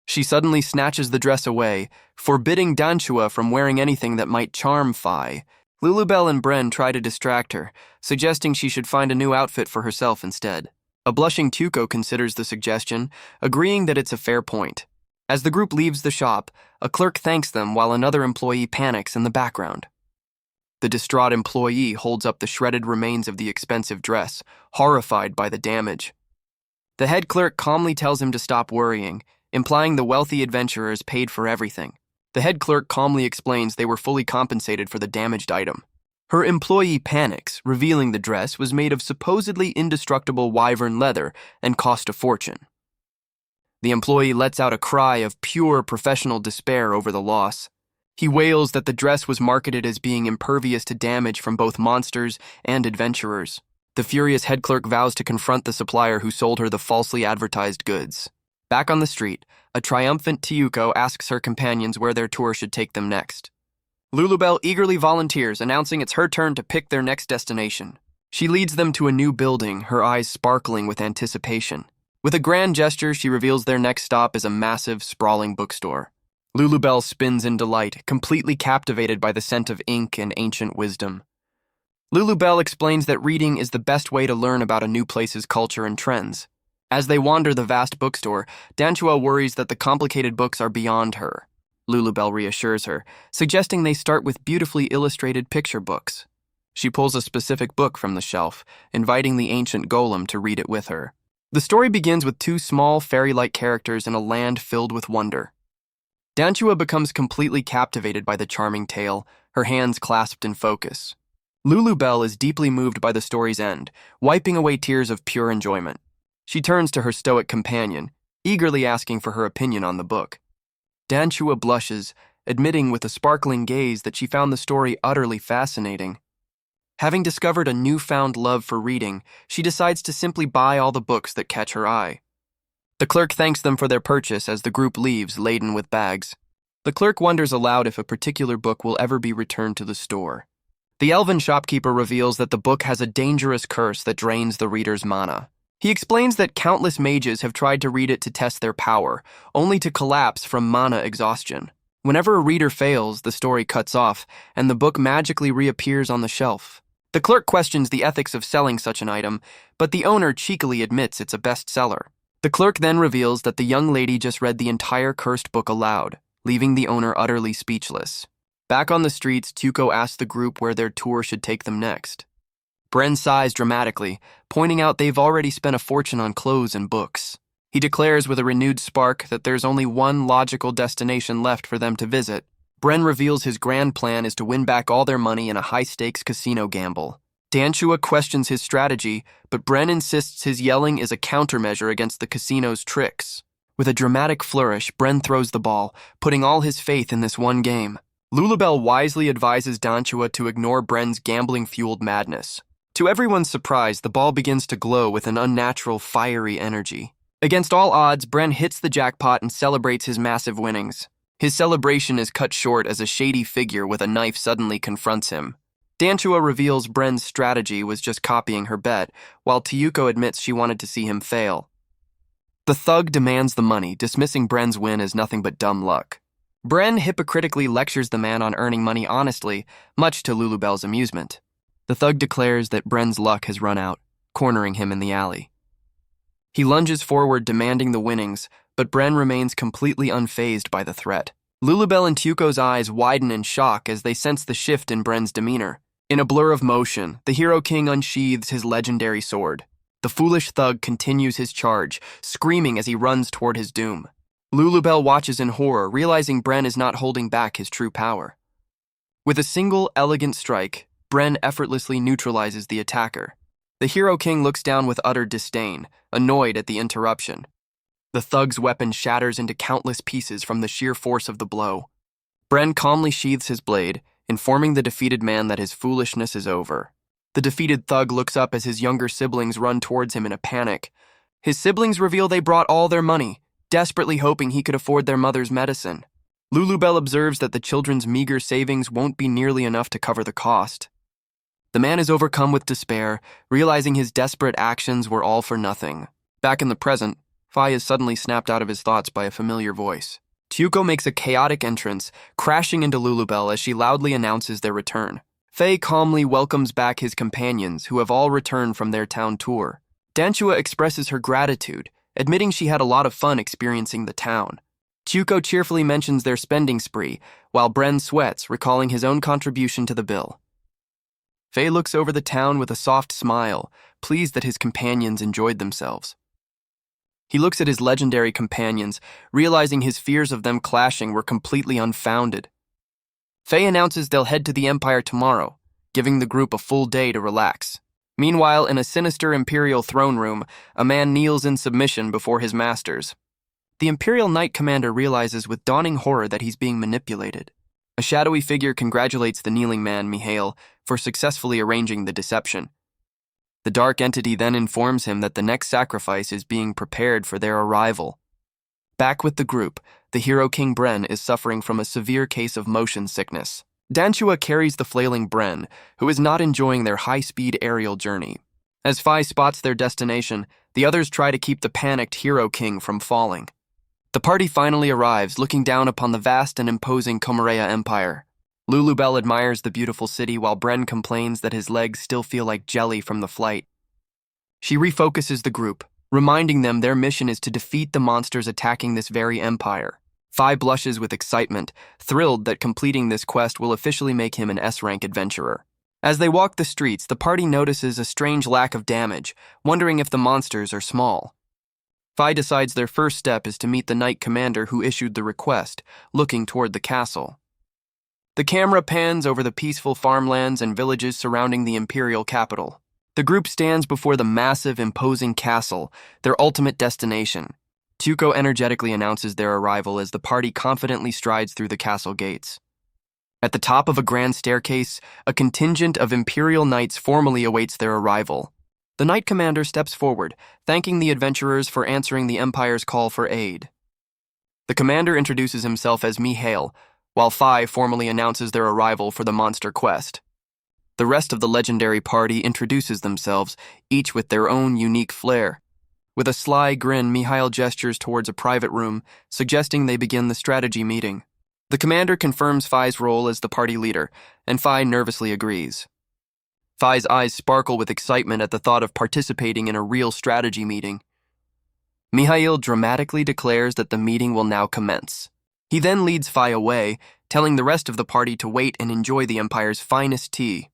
She suddenly snatches the dress away, forbidding Danchua from wearing anything that might charm Fray. Lulubell and Bren try to distract her, suggesting she should find a new outfit for herself instead. A blushing Tyuko considers the suggestion, agreeing that it's a fair point. As the group leaves the shop, a clerk thanks them while another employee panics in the background. The distraught employee holds up the shredded remains of the expensive dress, horrified by the damage. The head clerk calmly tells him to stop worrying, implying the wealthy adventurers paid for everything. The head clerk calmly explains they were fully compensated for the damaged item. Her employee panics, revealing the dress was made of supposedly indestructible wyvern leather and cost a fortune. The employee lets out a cry of pure professional despair over the loss. He wails that the dress was marketed as being impervious to damage from both monsters and adventurers. The furious head clerk vows to confront the supplier who sold her the falsely advertised goods. Back on the street, a triumphant Tyuko asks her companions where their tour should take them next. Lulubell eagerly volunteers, announcing it's her turn to pick their next destination. She leads them to a new building, her eyes sparkling with anticipation. With a grand gesture, she reveals their next stop is a massive, sprawling bookstore. Lulubell spins in delight, completely captivated by the scent of ink and ancient wisdom. Lulubell explains that reading is the best way to learn about a new place's culture and trends. As they wander the vast bookstore, Danchua worries that the complicated books are beyond her. Lulubell reassures her, suggesting they start with beautifully illustrated picture books. She pulls a specific book from the shelf, inviting the ancient golem to read it with her. The story begins with two small, fairy-like characters in a land filled with wonder. Danchua becomes completely captivated by the charming tale, her hands clasped in focus. Lulubell is deeply moved by the story's end, wiping away tears of pure enjoyment. She turns to her stoic companion, eagerly asking for her opinion on the book. Danchua blushes, admitting with a sparkling gaze that she found the story utterly fascinating. Having discovered a newfound love for reading, she decides to simply buy all the books that catch her eye. The clerk thanks them for their purchase as the group leaves, laden with bags. The clerk wonders aloud if a particular book will ever be returned to the store. The elven shopkeeper reveals that the book has a dangerous curse that drains the reader's mana. He explains that countless mages have tried to read it to test their power, only to collapse from mana exhaustion. Whenever a reader fails, the story cuts off, and the book magically reappears on the shelf. The clerk questions the ethics of selling such an item, but the owner cheekily admits it's a bestseller. The clerk then reveals that the young lady just read the entire cursed book aloud, leaving the owner utterly speechless. Back on the streets, Tyuko asks the group where their tour should take them next. Bren sighs dramatically, pointing out they've already spent a fortune on clothes and books. He declares with a renewed spark that there's only one logical destination left for them to visit. Bren reveals his grand plan is to win back all their money in a high-stakes casino gamble. Danchua questions his strategy, but Bren insists his yelling is a countermeasure against the casino's tricks. With a dramatic flourish, Bren throws the ball, putting all his faith in this one game. Lulubell wisely advises Danchua to ignore Bren's gambling-fueled madness. To everyone's surprise, the ball begins to glow with an unnatural, fiery energy. Against all odds, Bren hits the jackpot and celebrates his massive winnings. His celebration is cut short as a shady figure with a knife suddenly confronts him. Danchua reveals Bren's strategy was just copying her bet, while Tyuko admits she wanted to see him fail. The thug demands the money, dismissing Bren's win as nothing but dumb luck. Bren hypocritically lectures the man on earning money honestly, much to Lulubell's amusement. The thug declares that Bren's luck has run out, cornering him in the alley. He lunges forward demanding the winnings, but Bren remains completely unfazed by the threat. Lulubell and Tyuko's eyes widen in shock as they sense the shift in Bren's demeanor. In a blur of motion, the Hero King unsheathes his legendary sword. The foolish thug continues his charge, screaming as he runs toward his doom. Lulubell watches in horror, realizing Bren is not holding back his true power. With a single elegant strike, Bren effortlessly neutralizes the attacker. The Hero King looks down with utter disdain, annoyed at the interruption. The thug's weapon shatters into countless pieces from the sheer force of the blow. Bren calmly sheathes his blade, informing the defeated man that his foolishness is over. The defeated thug looks up as his younger siblings run towards him in a panic. His siblings reveal they brought all their money, desperately hoping he could afford their mother's medicine. Lulubell observes that the children's meager savings won't be nearly enough to cover the cost. The man is overcome with despair, realizing his desperate actions were all for nothing. Back in the present, Fai is suddenly snapped out of his thoughts by a familiar voice. Tyuko makes a chaotic entrance, crashing into Lulubell as she loudly announces their return. Fei calmly welcomes back his companions, who have all returned from their town tour. Danchua expresses her gratitude, admitting she had a lot of fun experiencing the town. Tyuko cheerfully mentions their spending spree, while Bren sweats, recalling his own contribution to the bill. Fei looks over the town with a soft smile, pleased that his companions enjoyed themselves. He looks at his legendary companions, realizing his fears of them clashing were completely unfounded. Fei announces they'll head to the Empire tomorrow, giving the group a full day to relax. Meanwhile, in a sinister Imperial throne room, a man kneels in submission before his masters. The Imperial Knight Commander realizes with dawning horror that he's being manipulated. A shadowy figure congratulates the kneeling man, Mihail, for successfully arranging the deception. The dark entity then informs him that the next sacrifice is being prepared for their arrival. Back with the group, the Hero King Bren is suffering from a severe case of motion sickness. Danchua carries the flailing Bren, who is not enjoying their high-speed aerial journey. As Fai spots their destination, the others try to keep the panicked Hero King from falling. The party finally arrives, looking down upon the vast and imposing Komareya Empire. Lulubell admires the beautiful city while Bren complains that his legs still feel like jelly from the flight. She refocuses the group, reminding them their mission is to defeat the monsters attacking this very empire. Fai blushes with excitement, thrilled that completing this quest will officially make him an S-rank adventurer. As they walk the streets, the party notices a strange lack of damage, wondering if the monsters are small. Fai decides their first step is to meet the Knight Commander who issued the request, looking toward the castle. The camera pans over the peaceful farmlands and villages surrounding the imperial capital. The group stands before the massive, imposing castle, their ultimate destination. Tyuko energetically announces their arrival as the party confidently strides through the castle gates. At the top of a grand staircase, a contingent of imperial knights formally awaits their arrival. The Knight Commander steps forward, thanking the adventurers for answering the Empire's call for aid. The commander introduces himself as Mihail, while Fai formally announces their arrival for the monster quest. The rest of the legendary party introduces themselves, each with their own unique flair. With a sly grin, Mihail gestures towards a private room, suggesting they begin the strategy meeting. The commander confirms Fai's role as the party leader, and Fai nervously agrees. Fai's eyes sparkle with excitement at the thought of participating in a real strategy meeting. Mihail dramatically declares that the meeting will now commence. He then leads Fai away, telling the rest of the party to wait and enjoy the Empire's finest tea.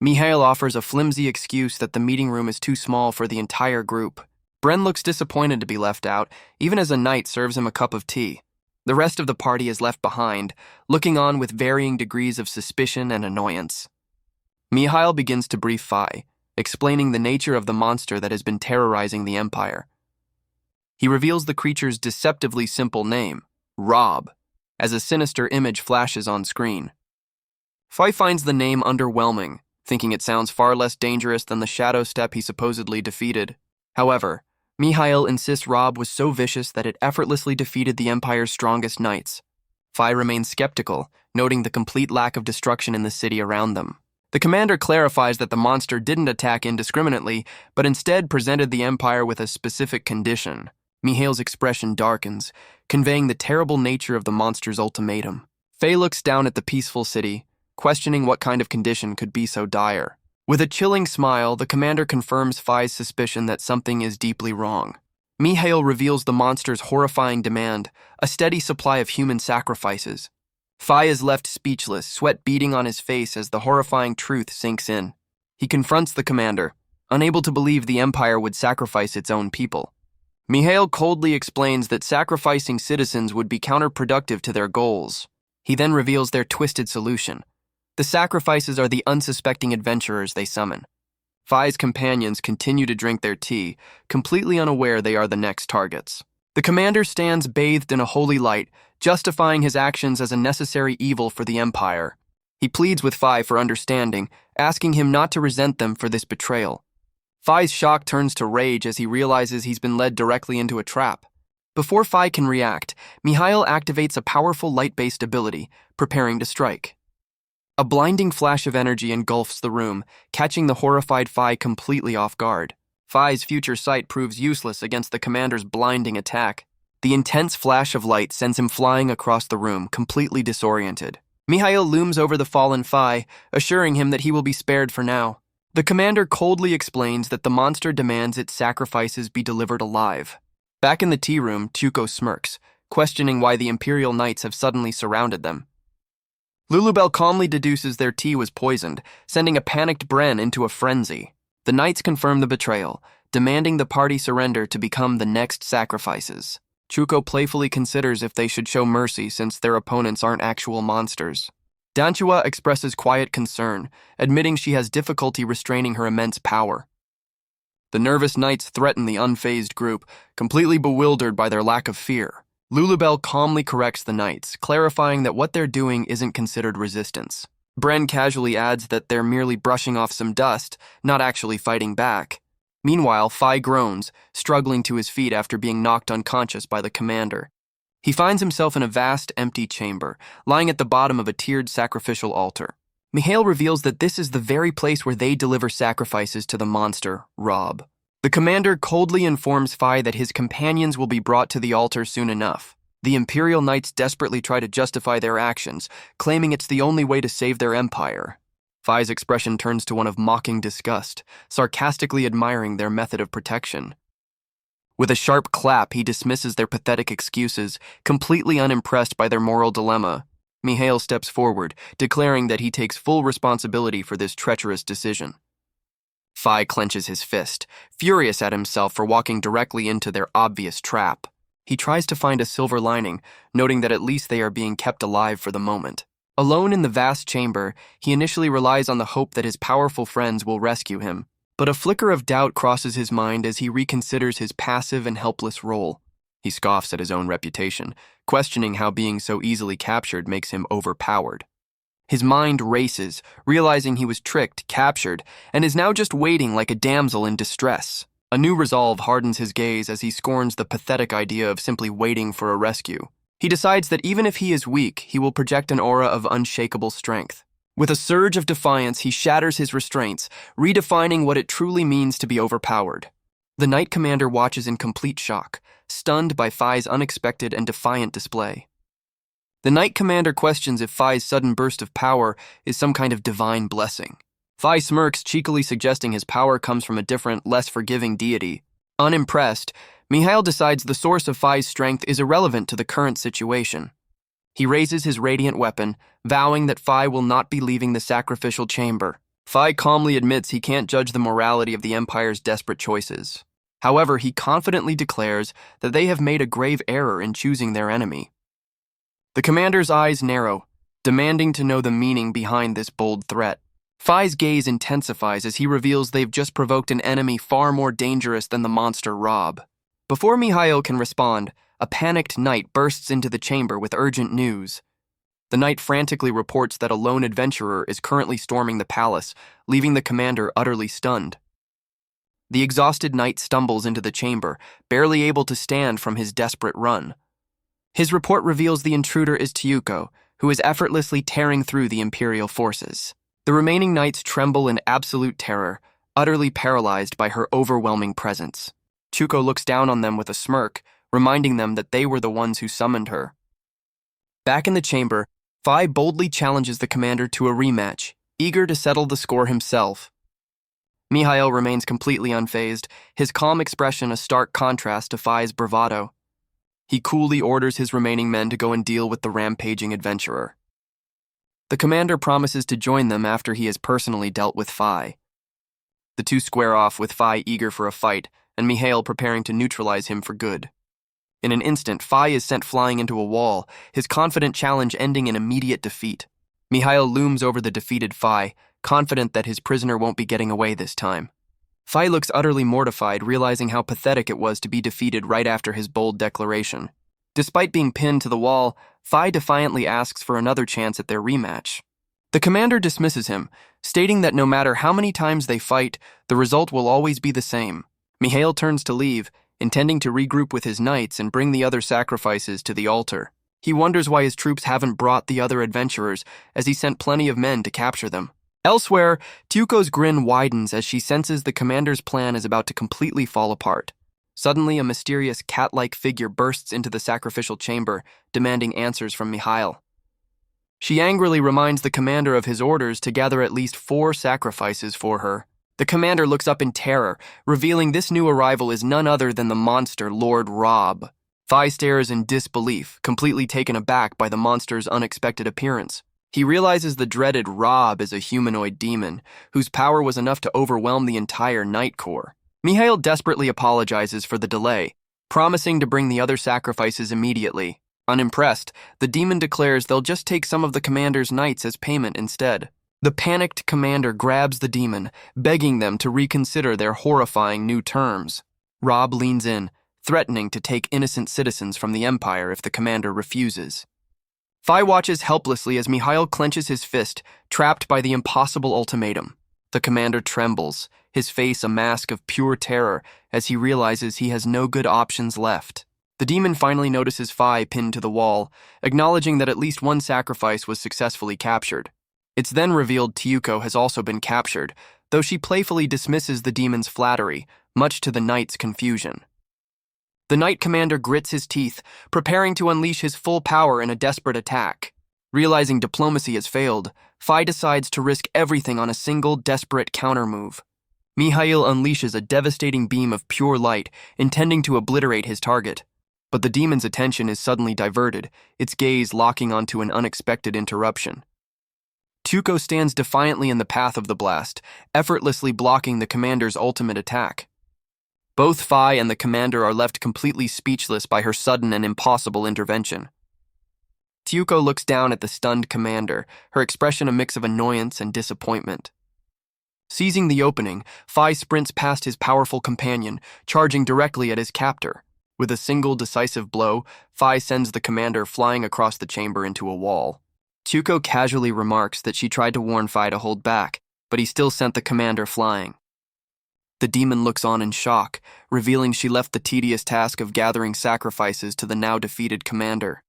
Mihail offers a flimsy excuse that the meeting room is too small for the entire group. Bren looks disappointed to be left out, even as a knight serves him a cup of tea. The rest of the party is left behind, looking on with varying degrees of suspicion and annoyance. Mihail begins to brief Fai, explaining the nature of the monster that has been terrorizing the Empire. He reveals the creature's deceptively simple name, Rob, as a sinister image flashes on screen. Fai finds the name underwhelming, thinking it sounds far less dangerous than the shadow step he supposedly defeated. However, Mihail insists Rob was so vicious that it effortlessly defeated the Empire's strongest knights. Fai remains skeptical, noting the complete lack of destruction in the city around them. The commander clarifies that the monster didn't attack indiscriminately, but instead presented the Empire with a specific condition. Mihail's expression darkens, conveying the terrible nature of the monster's ultimatum. Fei looks down at the peaceful city, questioning what kind of condition could be so dire. With a chilling smile, the commander confirms Fai's suspicion that something is deeply wrong. Mihail reveals the monster's horrifying demand, a steady supply of human sacrifices. Fai is left speechless, sweat beading on his face as the horrifying truth sinks in. He confronts the commander, unable to believe the Empire would sacrifice its own people. Mihail coldly explains that sacrificing citizens would be counterproductive to their goals. He then reveals their twisted solution: The sacrifices are the unsuspecting adventurers they summon. Fai's companions continue to drink their tea, completely unaware they are the next targets. The commander stands bathed in a holy light, justifying his actions as a necessary evil for the Empire. He pleads with Fai for understanding, asking him not to resent them for this betrayal. Fai's shock turns to rage as he realizes he's been led directly into a trap. Before Fai can react, Mihail activates a powerful light-based ability, preparing to strike. A blinding flash of energy engulfs the room, catching the horrified Fai completely off guard. Fai's future sight proves useless against the commander's blinding attack. The intense flash of light sends him flying across the room, completely disoriented. Mihail looms over the fallen Fai, assuring him that he will be spared for now. The commander coldly explains that the monster demands its sacrifices be delivered alive. Back in the tea room, Tyuko smirks, questioning why the Imperial Knights have suddenly surrounded them. Lulubell calmly deduces their tea was poisoned, sending a panicked Bren into a frenzy. The Knights confirm the betrayal, demanding the party surrender to become the next sacrifices. Tyuko playfully considers if they should show mercy since their opponents aren't actual monsters. Danchua expresses quiet concern, admitting she has difficulty restraining her immense power. The nervous Knights threaten the unfazed group, completely bewildered by their lack of fear. Lulubell calmly corrects the Knights, clarifying that what they're doing isn't considered resistance. Bren casually adds that they're merely brushing off some dust, not actually fighting back. Meanwhile, Fai groans, struggling to his feet after being knocked unconscious by the commander. He finds himself in a vast, empty chamber, lying at the bottom of a tiered sacrificial altar. Mihail reveals that this is the very place where they deliver sacrifices to the monster, Rob. The commander coldly informs Fai that his companions will be brought to the altar soon enough. The Imperial Knights desperately try to justify their actions, claiming it's the only way to save their empire. Fai's expression turns to one of mocking disgust, sarcastically admiring their method of protection. With a sharp clap, he dismisses their pathetic excuses, completely unimpressed by their moral dilemma. Mihail steps forward, declaring that he takes full responsibility for this treacherous decision. Fai clenches his fist, furious at himself for walking directly into their obvious trap. He tries to find a silver lining, noting that at least they are being kept alive for the moment. Alone in the vast chamber, he initially relies on the hope that his powerful friends will rescue him. But a flicker of doubt crosses his mind as he reconsiders his passive and helpless role. He scoffs at his own reputation, questioning how being so easily captured makes him overpowered. His mind races, realizing he was tricked, captured, and is now just waiting like a damsel in distress. A new resolve hardens his gaze as he scorns the pathetic idea of simply waiting for a rescue. He decides that even if he is weak, he will project an aura of unshakable strength. With a surge of defiance, he shatters his restraints, redefining what it truly means to be overpowered. The Knight Commander watches in complete shock, stunned by Fai's unexpected and defiant display. The Knight Commander questions if Fai's sudden burst of power is some kind of divine blessing. Fai smirks, cheekily suggesting his power comes from a different, less forgiving deity. Unimpressed, Mihail decides the source of Fai's strength is irrelevant to the current situation. He raises his radiant weapon, vowing that Fai will not be leaving the sacrificial chamber. Fai calmly admits he can't judge the morality of the Empire's desperate choices. However, he confidently declares that they have made a grave error in choosing their enemy. The commander's eyes narrow, demanding to know the meaning behind this bold threat. Fai's gaze intensifies as he reveals they've just provoked an enemy far more dangerous than the monster Rob. Before Mihail can respond, a panicked knight bursts into the chamber with urgent news. The knight frantically reports that a lone adventurer is currently storming the palace, leaving the commander utterly stunned. The exhausted knight stumbles into the chamber, barely able to stand from his desperate run. His report reveals the intruder is Tyuko, who is effortlessly tearing through the Imperial forces. The remaining knights tremble in absolute terror, utterly paralyzed by her overwhelming presence. Tyuko looks down on them with a smirk, reminding them that they were the ones who summoned her. Back in the chamber, Fai boldly challenges the commander to a rematch, eager to settle the score himself. Mihail remains completely unfazed, his calm expression a stark contrast to Fai's bravado. He coolly orders his remaining men to go and deal with the rampaging adventurer. The commander promises to join them after he has personally dealt with Fai. The two square off with Fai eager for a fight, and Mihail preparing to neutralize him for good. In an instant, Fai is sent flying into a wall, his confident challenge ending in immediate defeat. Mihail looms over the defeated Fai, confident that his prisoner won't be getting away this time. Fai looks utterly mortified, realizing how pathetic it was to be defeated right after his bold declaration. Despite being pinned to the wall, Fai defiantly asks for another chance at their rematch. The commander dismisses him, stating that no matter how many times they fight, the result will always be the same. Mihail turns to leave, intending to regroup with his knights and bring the other sacrifices to the altar. He wonders why his troops haven't brought the other adventurers, as he sent plenty of men to capture them. Elsewhere, Tyuko's grin widens as she senses the commander's plan is about to completely fall apart. Suddenly, a mysterious cat-like figure bursts into the sacrificial chamber, demanding answers from Mihail. She angrily reminds the commander of his orders to gather at least 4 sacrifices for her. The commander looks up in terror, revealing this new arrival is none other than the monster Lord Rob. Fai stares in disbelief, completely taken aback by the monster's unexpected appearance. He realizes the dreaded Rob is a humanoid demon, whose power was enough to overwhelm the entire Knight Corps. Mihail desperately apologizes for the delay, promising to bring the other sacrifices immediately. Unimpressed, the demon declares they'll just take some of the commander's knights as payment instead. The panicked commander grabs the demon, begging them to reconsider their horrifying new terms. Rob leans in, threatening to take innocent citizens from the Empire if the commander refuses. Fai watches helplessly as Mihail clenches his fist, trapped by the impossible ultimatum. The commander trembles, his face a mask of pure terror as he realizes he has no good options left. The demon finally notices Fai pinned to the wall, acknowledging that at least one sacrifice was successfully captured. It's then revealed Tyuko has also been captured, though she playfully dismisses the demon's flattery, much to the knight's confusion. The knight commander grits his teeth, preparing to unleash his full power in a desperate attack. Realizing diplomacy has failed, Fai decides to risk everything on a single, desperate countermove. Mihail unleashes a devastating beam of pure light, intending to obliterate his target. But the demon's attention is suddenly diverted, its gaze locking onto an unexpected interruption. Tyuko stands defiantly in the path of the blast, effortlessly blocking the commander's ultimate attack. Both Fai and the commander are left completely speechless by her sudden and impossible intervention. Tyuko looks down at the stunned commander, her expression a mix of annoyance and disappointment. Seizing the opening, Fai sprints past his powerful companion, charging directly at his captor. With a single decisive blow, Fai sends the commander flying across the chamber into a wall. Tyuko casually remarks that she tried to warn Fai to hold back, but he still sent the commander flying. The demon looks on in shock, revealing she left the tedious task of gathering sacrifices to the now defeated commander.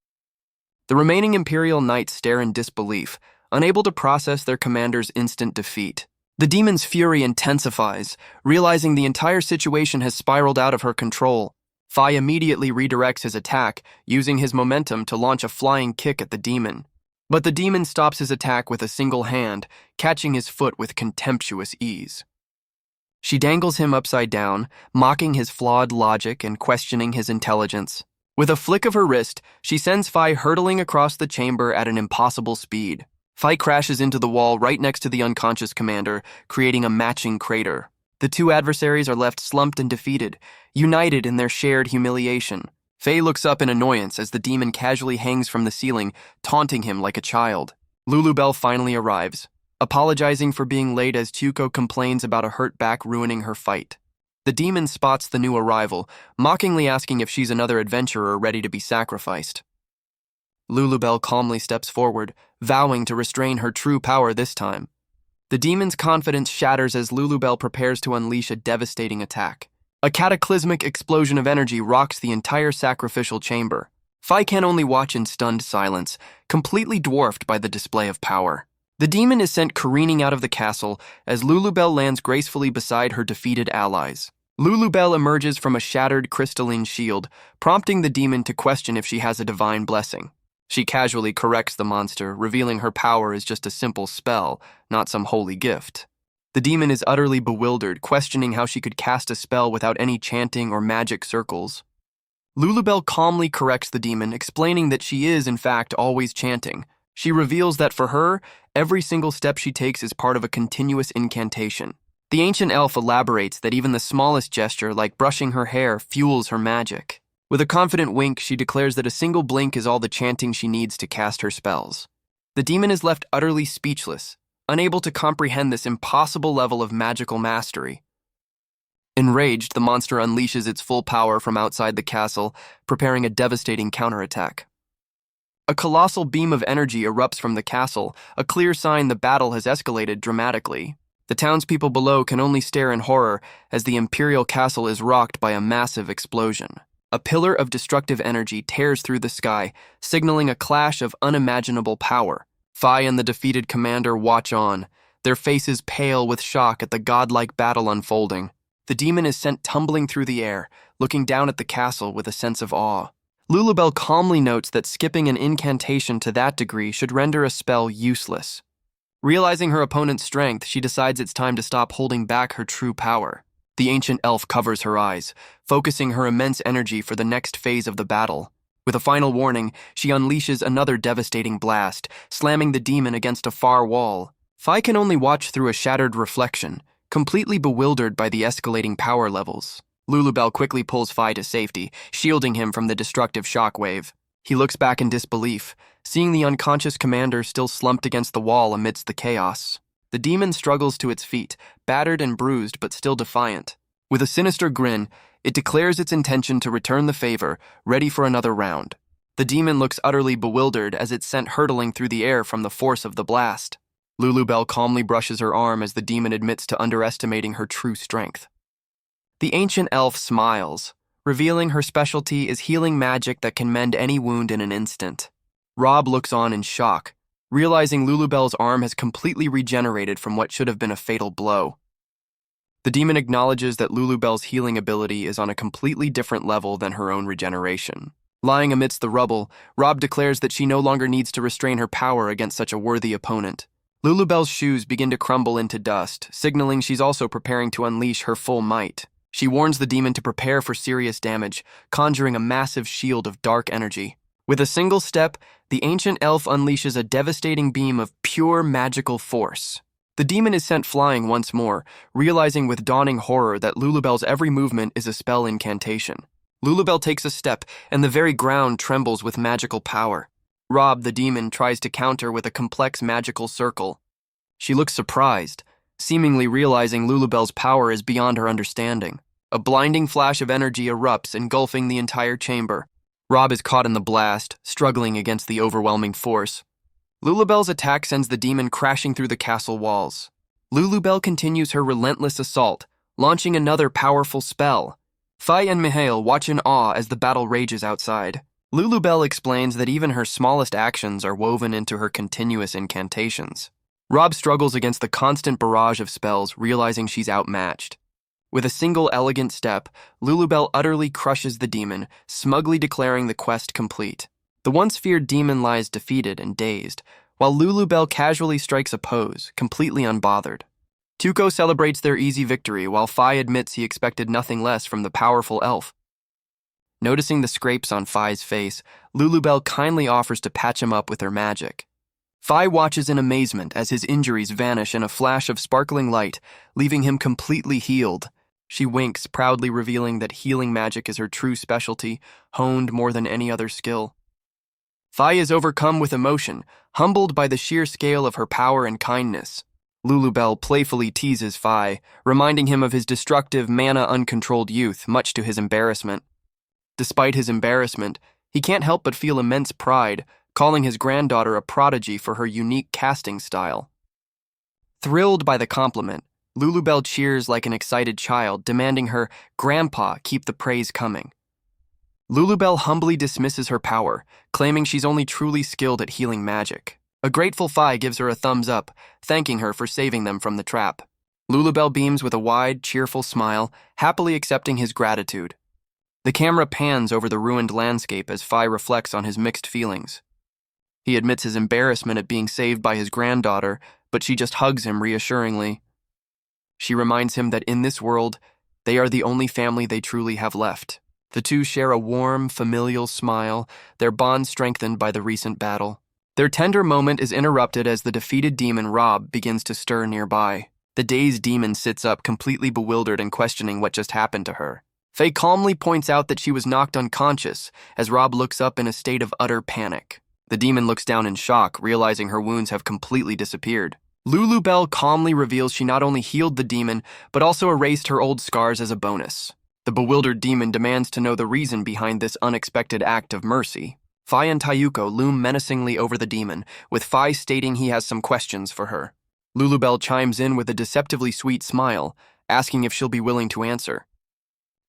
The remaining Imperial Knights stare in disbelief, unable to process their commander's instant defeat. The demon's fury intensifies, realizing the entire situation has spiraled out of her control. Fai immediately redirects his attack, using his momentum to launch a flying kick at the demon. But the demon stops his attack with a single hand, catching his foot with contemptuous ease. She dangles him upside down, mocking his flawed logic and questioning his intelligence. With a flick of her wrist, she sends Fai hurtling across the chamber at an impossible speed. Fai crashes into the wall right next to the unconscious commander, creating a matching crater. The two adversaries are left slumped and defeated, united in their shared humiliation. Fai looks up in annoyance as the demon casually hangs from the ceiling, taunting him like a child. Lulubell finally arrives, apologizing for being late as Tyuko complains about a hurt back ruining her fight. The demon spots the new arrival, mockingly asking if she's another adventurer ready to be sacrificed. Lulubell calmly steps forward, vowing to restrain her true power this time. The demon's confidence shatters as Lulubell prepares to unleash a devastating attack. A cataclysmic explosion of energy rocks the entire sacrificial chamber. Fai can only watch in stunned silence, completely dwarfed by the display of power. The demon is sent careening out of the castle as Lulubell lands gracefully beside her defeated allies. Lulubell emerges from a shattered crystalline shield, prompting the demon to question if she has a divine blessing. She casually corrects the monster, revealing her power is just a simple spell, not some holy gift. The demon is utterly bewildered, questioning how she could cast a spell without any chanting or magic circles. Lulubell calmly corrects the demon, explaining that she is, in fact, always chanting. She reveals that for her, every single step she takes is part of a continuous incantation. The ancient elf elaborates that even the smallest gesture, like brushing her hair, fuels her magic. With a confident wink, she declares that a single blink is all the chanting she needs to cast her spells. The demon is left utterly speechless, unable to comprehend this impossible level of magical mastery. Enraged, the monster unleashes its full power from outside the castle, preparing a devastating counterattack. A colossal beam of energy erupts from the castle, a clear sign the battle has escalated dramatically. The townspeople below can only stare in horror as the imperial castle is rocked by a massive explosion. A pillar of destructive energy tears through the sky, signaling a clash of unimaginable power. Fai and the defeated commander watch on, their faces pale with shock at the godlike battle unfolding. The demon is sent tumbling through the air, looking down at the castle with a sense of awe. Lulubell calmly notes that skipping an incantation to that degree should render a spell useless. Realizing her opponent's strength, she decides it's time to stop holding back her true power. The ancient elf covers her eyes, focusing her immense energy for the next phase of the battle. With a final warning, she unleashes another devastating blast, slamming the demon against a far wall. Fai can only watch through a shattered reflection, completely bewildered by the escalating power levels. Lulubell quickly pulls Fai to safety, shielding him from the destructive shockwave. He looks back in disbelief, seeing the unconscious commander still slumped against the wall amidst the chaos. The demon struggles to its feet, battered and bruised but still defiant. With a sinister grin, it declares its intention to return the favor, ready for another round. The demon looks utterly bewildered as it's sent hurtling through the air from the force of the blast. Lulubell calmly brushes her arm as the demon admits to underestimating her true strength. The ancient elf smiles, revealing her specialty is healing magic that can mend any wound in an instant. Rob looks on in shock, realizing Lulubell's arm has completely regenerated from what should have been a fatal blow. The demon acknowledges that Lulubell's healing ability is on a completely different level than her own regeneration. Lying amidst the rubble, Rob declares that she no longer needs to restrain her power against such a worthy opponent. Lulubell's shoes begin to crumble into dust, signaling she's also preparing to unleash her full might. She warns the demon to prepare for serious damage, conjuring a massive shield of dark energy. With a single step, the ancient elf unleashes a devastating beam of pure magical force. The demon is sent flying once more, realizing with dawning horror that Lulubell's every movement is a spell incantation. Lulubell takes a step, and the very ground trembles with magical power. Rob, the demon, tries to counter with a complex magical circle. She looks surprised, seemingly realizing Lulubell's power is beyond her understanding. A blinding flash of energy erupts, engulfing the entire chamber. Rob is caught in the blast, struggling against the overwhelming force. Lulubell's attack sends the demon crashing through the castle walls. Lulubell continues her relentless assault, launching another powerful spell. Fai and Mihail watch in awe as the battle rages outside. Lulubell explains that even her smallest actions are woven into her continuous incantations. Rob struggles against the constant barrage of spells, realizing she's outmatched. With a single elegant step, Lulubell utterly crushes the demon, smugly declaring the quest complete. The once feared demon lies defeated and dazed, while Lulubell casually strikes a pose, completely unbothered. Tyuko celebrates their easy victory, while Fai admits he expected nothing less from the powerful elf. Noticing the scrapes on Fai's face, Lulubell kindly offers to patch him up with her magic. Fai watches in amazement as his injuries vanish in a flash of sparkling light, leaving him completely healed. She winks, proudly revealing that healing magic is her true specialty, honed more than any other skill. Fai is overcome with emotion, humbled by the sheer scale of her power and kindness. Lulubell playfully teases Fai, reminding him of his destructive, mana-uncontrolled youth, much to his embarrassment. Despite his embarrassment, he can't help but feel immense pride, calling his granddaughter a prodigy for her unique casting style. Thrilled by the compliment, Lulubell cheers like an excited child, demanding her grandpa keep the praise coming. Lulubell humbly dismisses her power, claiming she's only truly skilled at healing magic. A grateful Fai gives her a thumbs up, thanking her for saving them from the trap. Lulubell beams with a wide, cheerful smile, happily accepting his gratitude. The camera pans over the ruined landscape as Fai reflects on his mixed feelings. He admits his embarrassment at being saved by his granddaughter, but she just hugs him reassuringly. She reminds him that in this world, they are the only family they truly have left. The two share a warm, familial smile, their bond strengthened by the recent battle. Their tender moment is interrupted as the defeated demon Rob begins to stir nearby. The dazed demon sits up, completely bewildered and questioning what just happened to her. Faye calmly points out that she was knocked unconscious as Rob looks up in a state of utter panic. The demon looks down in shock, realizing her wounds have completely disappeared. Lulubell calmly reveals she not only healed the demon, but also erased her old scars as a bonus. The bewildered demon demands to know the reason behind this unexpected act of mercy. Fray and Tyuko loom menacingly over the demon, with Fray stating he has some questions for her. Lulubell chimes in with a deceptively sweet smile, asking if she'll be willing to answer.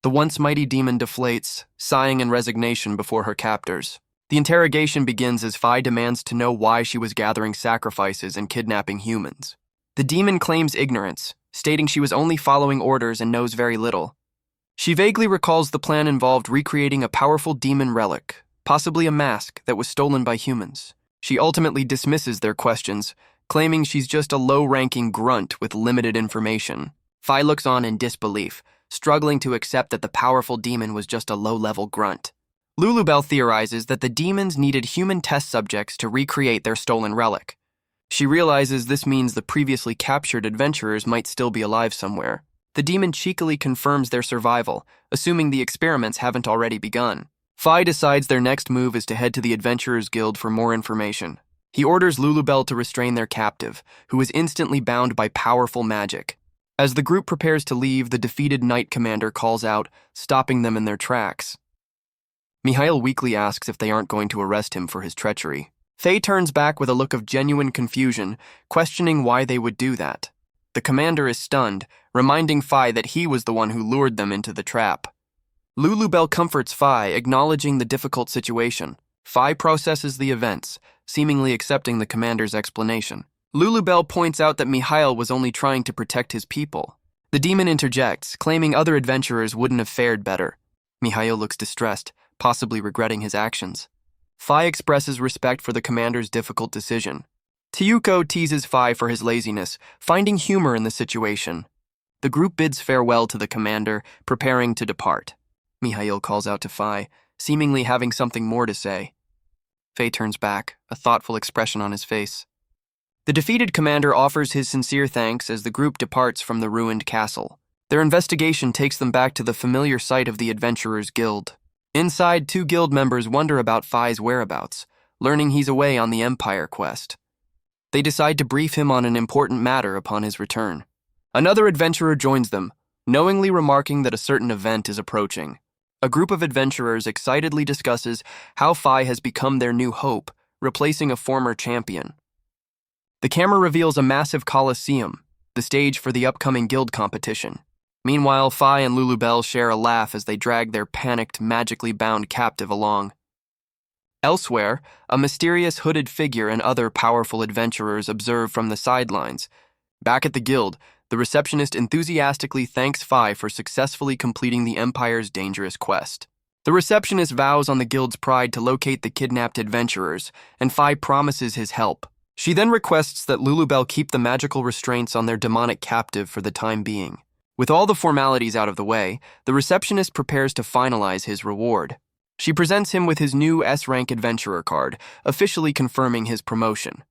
The once mighty demon deflates, sighing in resignation before her captors. The interrogation begins as Fray demands to know why she was gathering sacrifices and kidnapping humans. The demon claims ignorance, stating she was only following orders and knows very little. She vaguely recalls the plan involved recreating a powerful demon relic, possibly a mask that was stolen by humans. She ultimately dismisses their questions, claiming she's just a low-ranking grunt with limited information. Fray looks on in disbelief, struggling to accept that the powerful demon was just a low-level grunt. Lulubell theorizes that the demons needed human test subjects to recreate their stolen relic. She realizes this means the previously captured adventurers might still be alive somewhere. The demon cheekily confirms their survival, assuming the experiments haven't already begun. Fray decides their next move is to head to the Adventurers Guild for more information. He orders Lulubell to restrain their captive, who is instantly bound by powerful magic. As the group prepares to leave, the defeated Knight Commander calls out, stopping them in their tracks. Mikhail weakly asks if they aren't going to arrest him for his treachery. Fray turns back with a look of genuine confusion, questioning why they would do that. The commander is stunned, reminding Fray that he was the one who lured them into the trap. Lulubell comforts Fray, acknowledging the difficult situation. Fray processes the events, seemingly accepting the commander's explanation. Lulubell points out that Mikhail was only trying to protect his people. The demon interjects, claiming other adventurers wouldn't have fared better. Mikhail looks distressed, possibly regretting his actions. Fray expresses respect for the commander's difficult decision. Tyuko teases Fray for his laziness, finding humor in the situation. The group bids farewell to the commander, preparing to depart. Mikhail calls out to Fray, seemingly having something more to say. Fray turns back, a thoughtful expression on his face. The defeated commander offers his sincere thanks as the group departs from the ruined castle. Their investigation takes them back to the familiar site of the Adventurers Guild. Inside, two guild members wonder about Fray's whereabouts, learning he's away on the Empire quest. They decide to brief him on an important matter upon his return. Another adventurer joins them, knowingly remarking that a certain event is approaching. A group of adventurers excitedly discusses how Fray has become their new hope, replacing a former champion. The camera reveals a massive coliseum, the stage for the upcoming guild competition. Meanwhile, Fray and Lulubell share a laugh as they drag their panicked, magically bound captive along. Elsewhere, a mysterious hooded figure and other powerful adventurers observe from the sidelines. Back at the guild, the receptionist enthusiastically thanks Fray for successfully completing the Empire's dangerous quest. The receptionist vows on the guild's pride to locate the kidnapped adventurers, and Fray promises his help. She then requests that Lulubell keep the magical restraints on their demonic captive for the time being. With all the formalities out of the way, the receptionist prepares to finalize his reward. She presents him with his new S-rank adventurer card, officially confirming his promotion.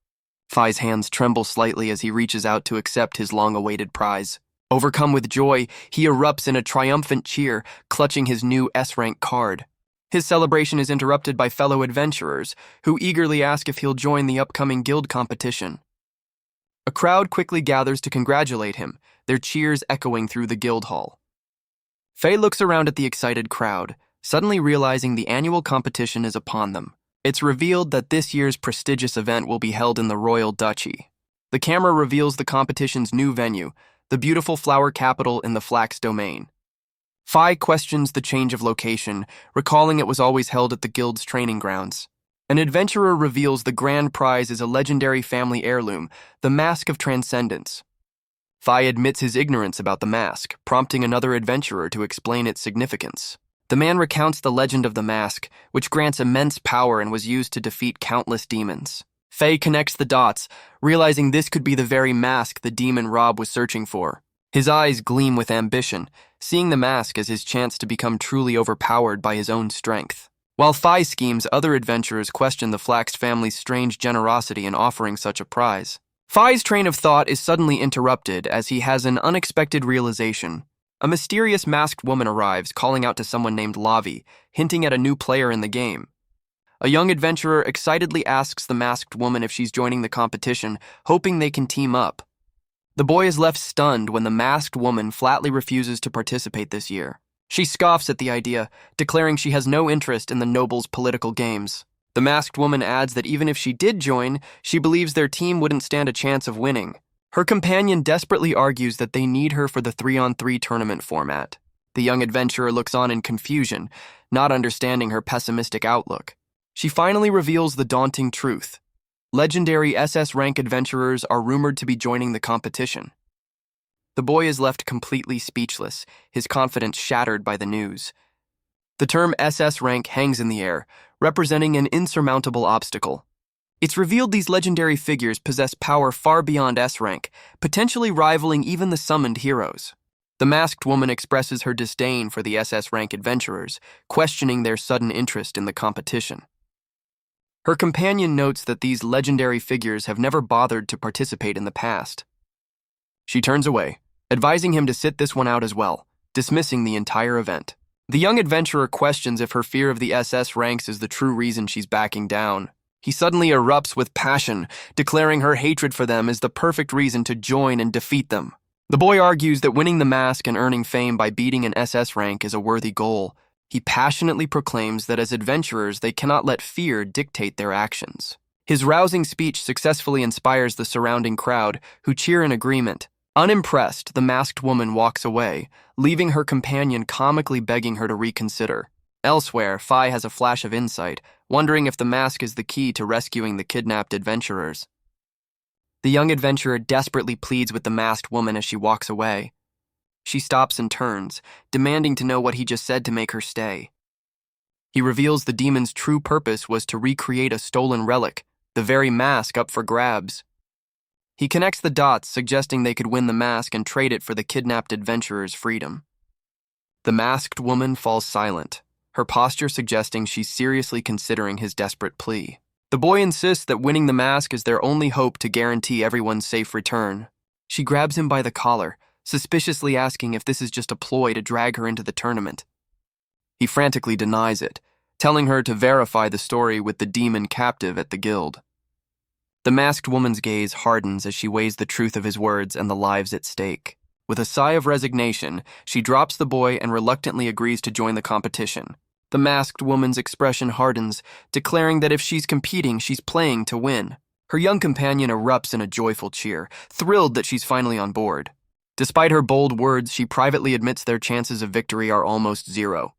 Fray's hands tremble slightly as he reaches out to accept his long-awaited prize. Overcome with joy, he erupts in a triumphant cheer, clutching his new S-rank card. His celebration is interrupted by fellow adventurers, who eagerly ask if he'll join the upcoming guild competition. A crowd quickly gathers to congratulate him, their cheers echoing through the guild hall. Fray looks around at the excited crowd, suddenly realizing the annual competition is upon them. It's revealed that this year's prestigious event will be held in the Royal Duchy. The camera reveals the competition's new venue, the beautiful flower capital in the Flax domain. Fray questions the change of location, recalling it was always held at the guild's training grounds. An adventurer reveals the grand prize is a legendary family heirloom, the Mask of Transcendence. Fray admits his ignorance about the mask, prompting another adventurer to explain its significance. The man recounts the legend of the mask, which grants immense power and was used to defeat countless demons. Fray connects the dots, realizing this could be the very mask the demon Rob was searching for. His eyes gleam with ambition, seeing the mask as his chance to become truly overpowered by his own strength. While Fray schemes, other adventurers question the Flax family's strange generosity in offering such a prize. Fray's train of thought is suddenly interrupted as he has an unexpected realization. A mysterious masked woman arrives, calling out to someone named Lavi, hinting at a new player in the game. A young adventurer excitedly asks the masked woman if she's joining the competition, hoping they can team up. The boy is left stunned when the masked woman flatly refuses to participate this year. She scoffs at the idea, declaring she has no interest in the nobles' political games. The masked woman adds that even if she did join, she believes their team wouldn't stand a chance of winning. Her companion desperately argues that they need her for the 3-on-3 tournament format. The young adventurer looks on in confusion, not understanding her pessimistic outlook. She finally reveals the daunting truth. Legendary SS rank adventurers are rumored to be joining the competition. The boy is left completely speechless, his confidence shattered by the news. The term SS rank hangs in the air, representing an insurmountable obstacle. It's revealed these legendary figures possess power far beyond S rank, potentially rivaling even the summoned heroes. The masked woman expresses her disdain for the SS rank adventurers, questioning their sudden interest in the competition. Her companion notes that these legendary figures have never bothered to participate in the past. She turns away, advising him to sit this one out as well, dismissing the entire event. The young adventurer questions if her fear of the SS ranks is the true reason she's backing down. He suddenly erupts with passion, declaring her hatred for them is the perfect reason to join and defeat them. The boy argues that winning the mask and earning fame by beating an SS rank is a worthy goal. He passionately proclaims that as adventurers they cannot let fear dictate their actions. His rousing speech successfully inspires the surrounding crowd, who cheer in agreement. Unimpressed, the masked woman walks away, leaving her companion comically begging her to reconsider. Elsewhere, Fai has a flash of insight, wondering if the mask is the key to rescuing the kidnapped adventurers. The young adventurer desperately pleads with the masked woman as she walks away. She stops and turns, demanding to know what he just said to make her stay. He reveals the demon's true purpose was to recreate a stolen relic, the very mask up for grabs. He connects the dots, suggesting they could win the mask and trade it for the kidnapped adventurer's freedom. The masked woman falls silent, her posture suggesting she's seriously considering his desperate plea. The boy insists that winning the mask is their only hope to guarantee everyone's safe return. She grabs him by the collar, suspiciously asking if this is just a ploy to drag her into the tournament. He frantically denies it, telling her to verify the story with the demon captive at the guild. The masked woman's gaze hardens as she weighs the truth of his words and the lives at stake. With a sigh of resignation, she drops the boy and reluctantly agrees to join the competition. The masked woman's expression hardens, declaring that if she's competing, she's playing to win. Her young companion erupts in a joyful cheer, thrilled that she's finally on board. Despite her bold words, she privately admits their chances of victory are almost zero.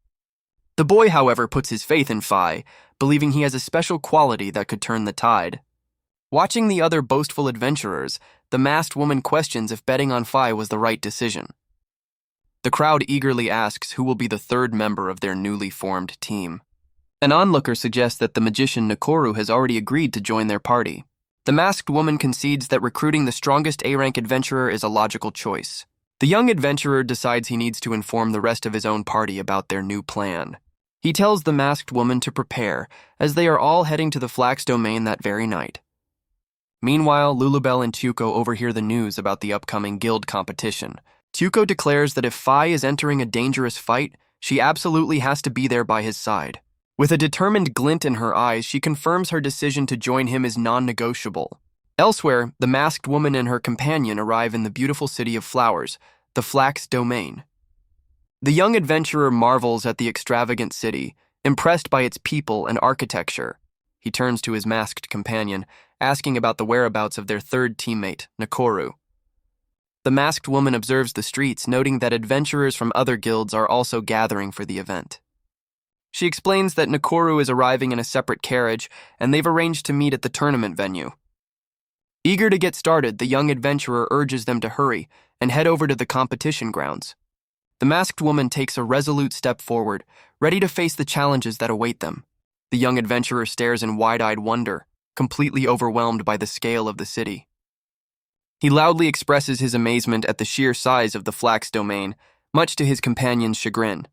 The boy, however, puts his faith in Fai, believing he has a special quality that could turn the tide. Watching the other boastful adventurers, the masked woman questions if betting on Fai was the right decision. The crowd eagerly asks who will be the third member of their newly formed team. An onlooker suggests that the magician Nakoru has already agreed to join their party. The masked woman concedes that recruiting the strongest A-rank adventurer is a logical choice. The young adventurer decides he needs to inform the rest of his own party about their new plan. He tells the masked woman to prepare, as they are all heading to the Flax domain that very night. Meanwhile, Lulubell and Tyuko overhear the news about the upcoming guild competition. Tyuko declares that if Fai is entering a dangerous fight, she absolutely has to be there by his side. With a determined glint in her eyes, she confirms her decision to join him is non-negotiable. Elsewhere, the masked woman and her companion arrive in the beautiful city of flowers, the Flax domain. The young adventurer marvels at the extravagant city, impressed by its people and architecture. He turns to his masked companion, asking about the whereabouts of their third teammate, Nakoru. The masked woman observes the streets, noting that adventurers from other guilds are also gathering for the event. She explains that Nakoru is arriving in a separate carriage, and they've arranged to meet at the tournament venue. Eager to get started, the young adventurer urges them to hurry and head over to the competition grounds. The masked woman takes a resolute step forward, ready to face the challenges that await them. The young adventurer stares in wide-eyed wonder, completely overwhelmed by the scale of the city. He loudly expresses his amazement at the sheer size of the Flax domain, much to his companion's chagrin.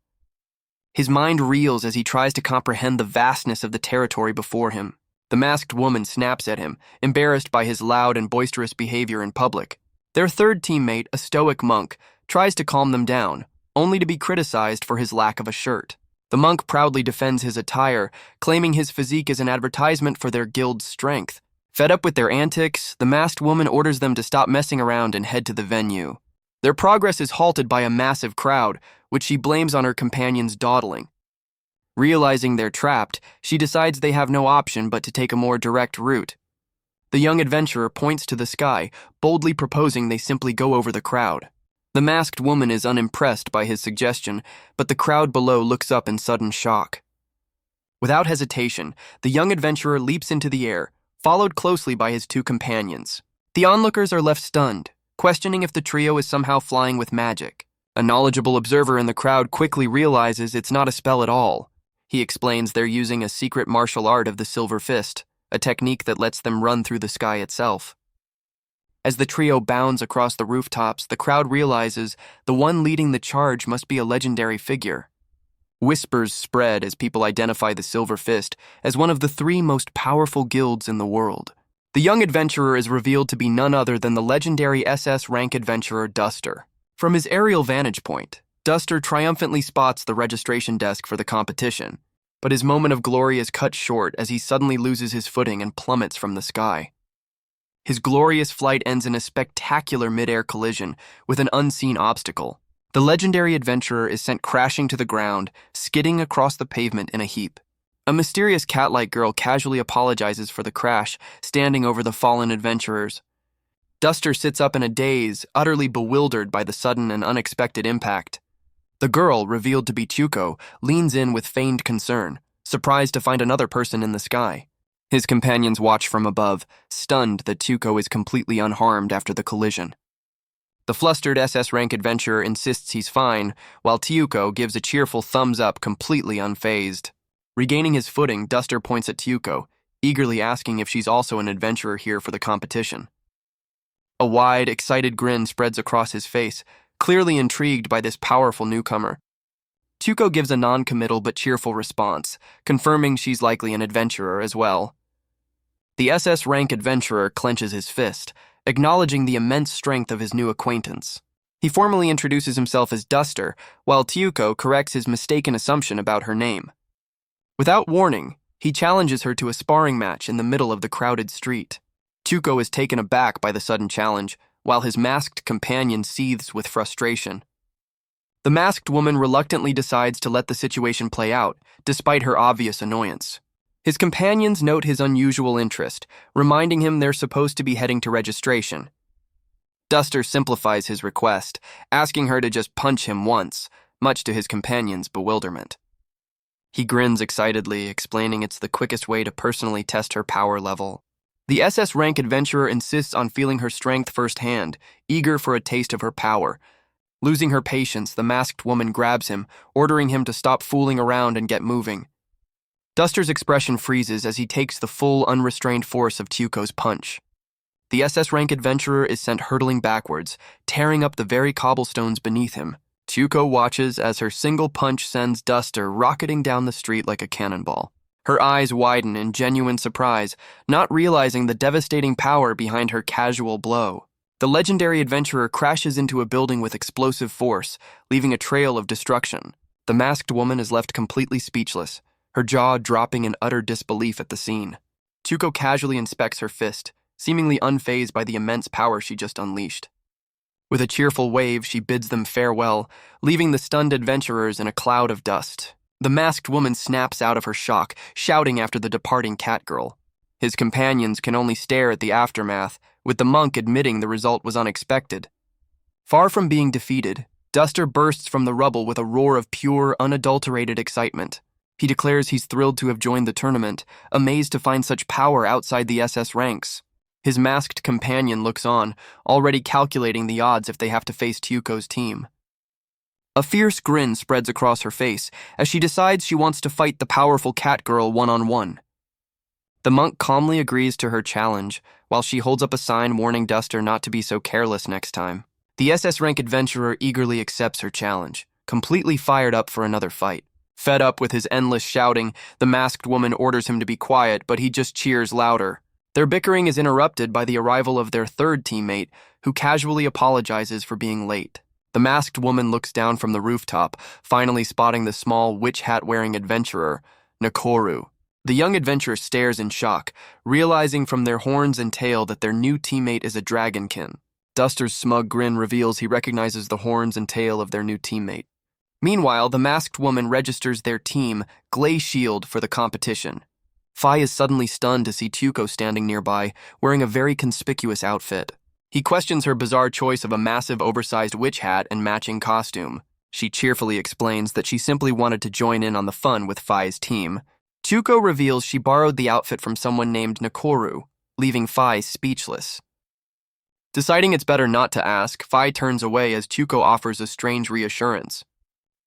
His mind reels as he tries to comprehend the vastness of the territory before him. The masked woman snaps at him, embarrassed by his loud and boisterous behavior in public. Their third teammate, a stoic monk, tries to calm them down, only to be criticized for his lack of a shirt. The monk proudly defends his attire, claiming his physique is an advertisement for their guild's strength. Fed up with their antics, the masked woman orders them to stop messing around and head to the venue. Their progress is halted by a massive crowd, which she blames on her companion's dawdling. Realizing they're trapped, she decides they have no option but to take a more direct route. The young adventurer points to the sky, boldly proposing they simply go over the crowd. The masked woman is unimpressed by his suggestion, but the crowd below looks up in sudden shock. Without hesitation, the young adventurer leaps into the air, followed closely by his two companions. The onlookers are left stunned, questioning if the trio is somehow flying with magic. A knowledgeable observer in the crowd quickly realizes it's not a spell at all. He explains they're using a secret martial art of the Silver Fist, a technique that lets them run through the sky itself. As the trio bounds across the rooftops, the crowd realizes the one leading the charge must be a legendary figure. Whispers spread as people identify the Silver Fist as one of the 3 most powerful guilds in the world. The young adventurer is revealed to be none other than the legendary SS rank adventurer Duster. From his aerial vantage point, Duster triumphantly spots the registration desk for the competition, but his moment of glory is cut short as he suddenly loses his footing and plummets from the sky. His glorious flight ends in a spectacular mid-air collision with an unseen obstacle. The legendary adventurer is sent crashing to the ground, skidding across the pavement in a heap. A mysterious cat-like girl casually apologizes for the crash, standing over the fallen adventurers. Duster sits up in a daze, utterly bewildered by the sudden and unexpected impact. The girl, revealed to be Tyuko, leans in with feigned concern, surprised to find another person in the sky. His companions watch from above, stunned that Tyuko is completely unharmed after the collision. The flustered SS rank adventurer insists he's fine, while Tyuko gives a cheerful thumbs up, completely unfazed. Regaining his footing, Duster points at Tyuko, eagerly asking if she's also an adventurer here for the competition. A wide, excited grin spreads across his face, clearly intrigued by this powerful newcomer. Tyuko gives a non-committal but cheerful response, confirming she's likely an adventurer as well. The SS rank adventurer clenches his fist, acknowledging the immense strength of his new acquaintance. He formally introduces himself as Duster, while Tyuko corrects his mistaken assumption about her name. Without warning, he challenges her to a sparring match in the middle of the crowded street. Tyuko is taken aback by the sudden challenge, while his masked companion seethes with frustration. The masked woman reluctantly decides to let the situation play out, despite her obvious annoyance. His companions note his unusual interest, reminding him they're supposed to be heading to registration. Duster simplifies his request, asking her to just punch him once, much to his companion's bewilderment. He grins excitedly, explaining it's the quickest way to personally test her power level. The SS rank adventurer insists on feeling her strength firsthand, eager for a taste of her power. Losing her patience, the masked woman grabs him, ordering him to stop fooling around and get moving. Duster's expression freezes as he takes the full, unrestrained force of Tyuko's punch. The SS rank adventurer is sent hurtling backwards, tearing up the very cobblestones beneath him. Tyuko watches as her single punch sends Duster rocketing down the street like a cannonball. Her eyes widen in genuine surprise, not realizing the devastating power behind her casual blow. The legendary adventurer crashes into a building with explosive force, leaving a trail of destruction. The masked woman is left completely speechless, her jaw dropping in utter disbelief at the scene. Tyuko casually inspects her fist, seemingly unfazed by the immense power she just unleashed. With a cheerful wave, she bids them farewell, leaving the stunned adventurers in a cloud of dust. The masked woman snaps out of her shock, shouting after the departing catgirl. His companions can only stare at the aftermath, with the monk admitting the result was unexpected. Far from being defeated, Duster bursts from the rubble with a roar of pure, unadulterated excitement. He declares he's thrilled to have joined the tournament, amazed to find such power outside the SS ranks. His masked companion looks on, already calculating the odds if they have to face Tyuko's team. A fierce grin spreads across her face as she decides she wants to fight the powerful catgirl one-on-one. The monk calmly agrees to her challenge, while she holds up a sign warning Duster not to be so careless next time. The SS rank adventurer eagerly accepts her challenge, completely fired up for another fight. Fed up with his endless shouting, the masked woman orders him to be quiet, but he just cheers louder. Their bickering is interrupted by the arrival of their third teammate, who casually apologizes for being late. The masked woman looks down from the rooftop, finally spotting the small witch hat-wearing adventurer, Nakoru. The young adventurer stares in shock, realizing from their horns and tail that their new teammate is a dragonkin. Duster's smug grin reveals he recognizes the horns and tail of their new teammate. Meanwhile, the masked woman registers their team, Glacial, for the competition. Fai is suddenly stunned to see Tyuko standing nearby, wearing a very conspicuous outfit. He questions her bizarre choice of a massive oversized witch hat and matching costume. She cheerfully explains that she simply wanted to join in on the fun with Fai's team. Tyuko reveals she borrowed the outfit from someone named Nakoru, leaving Fai speechless. Deciding it's better not to ask, Fai turns away as Tyuko offers a strange reassurance.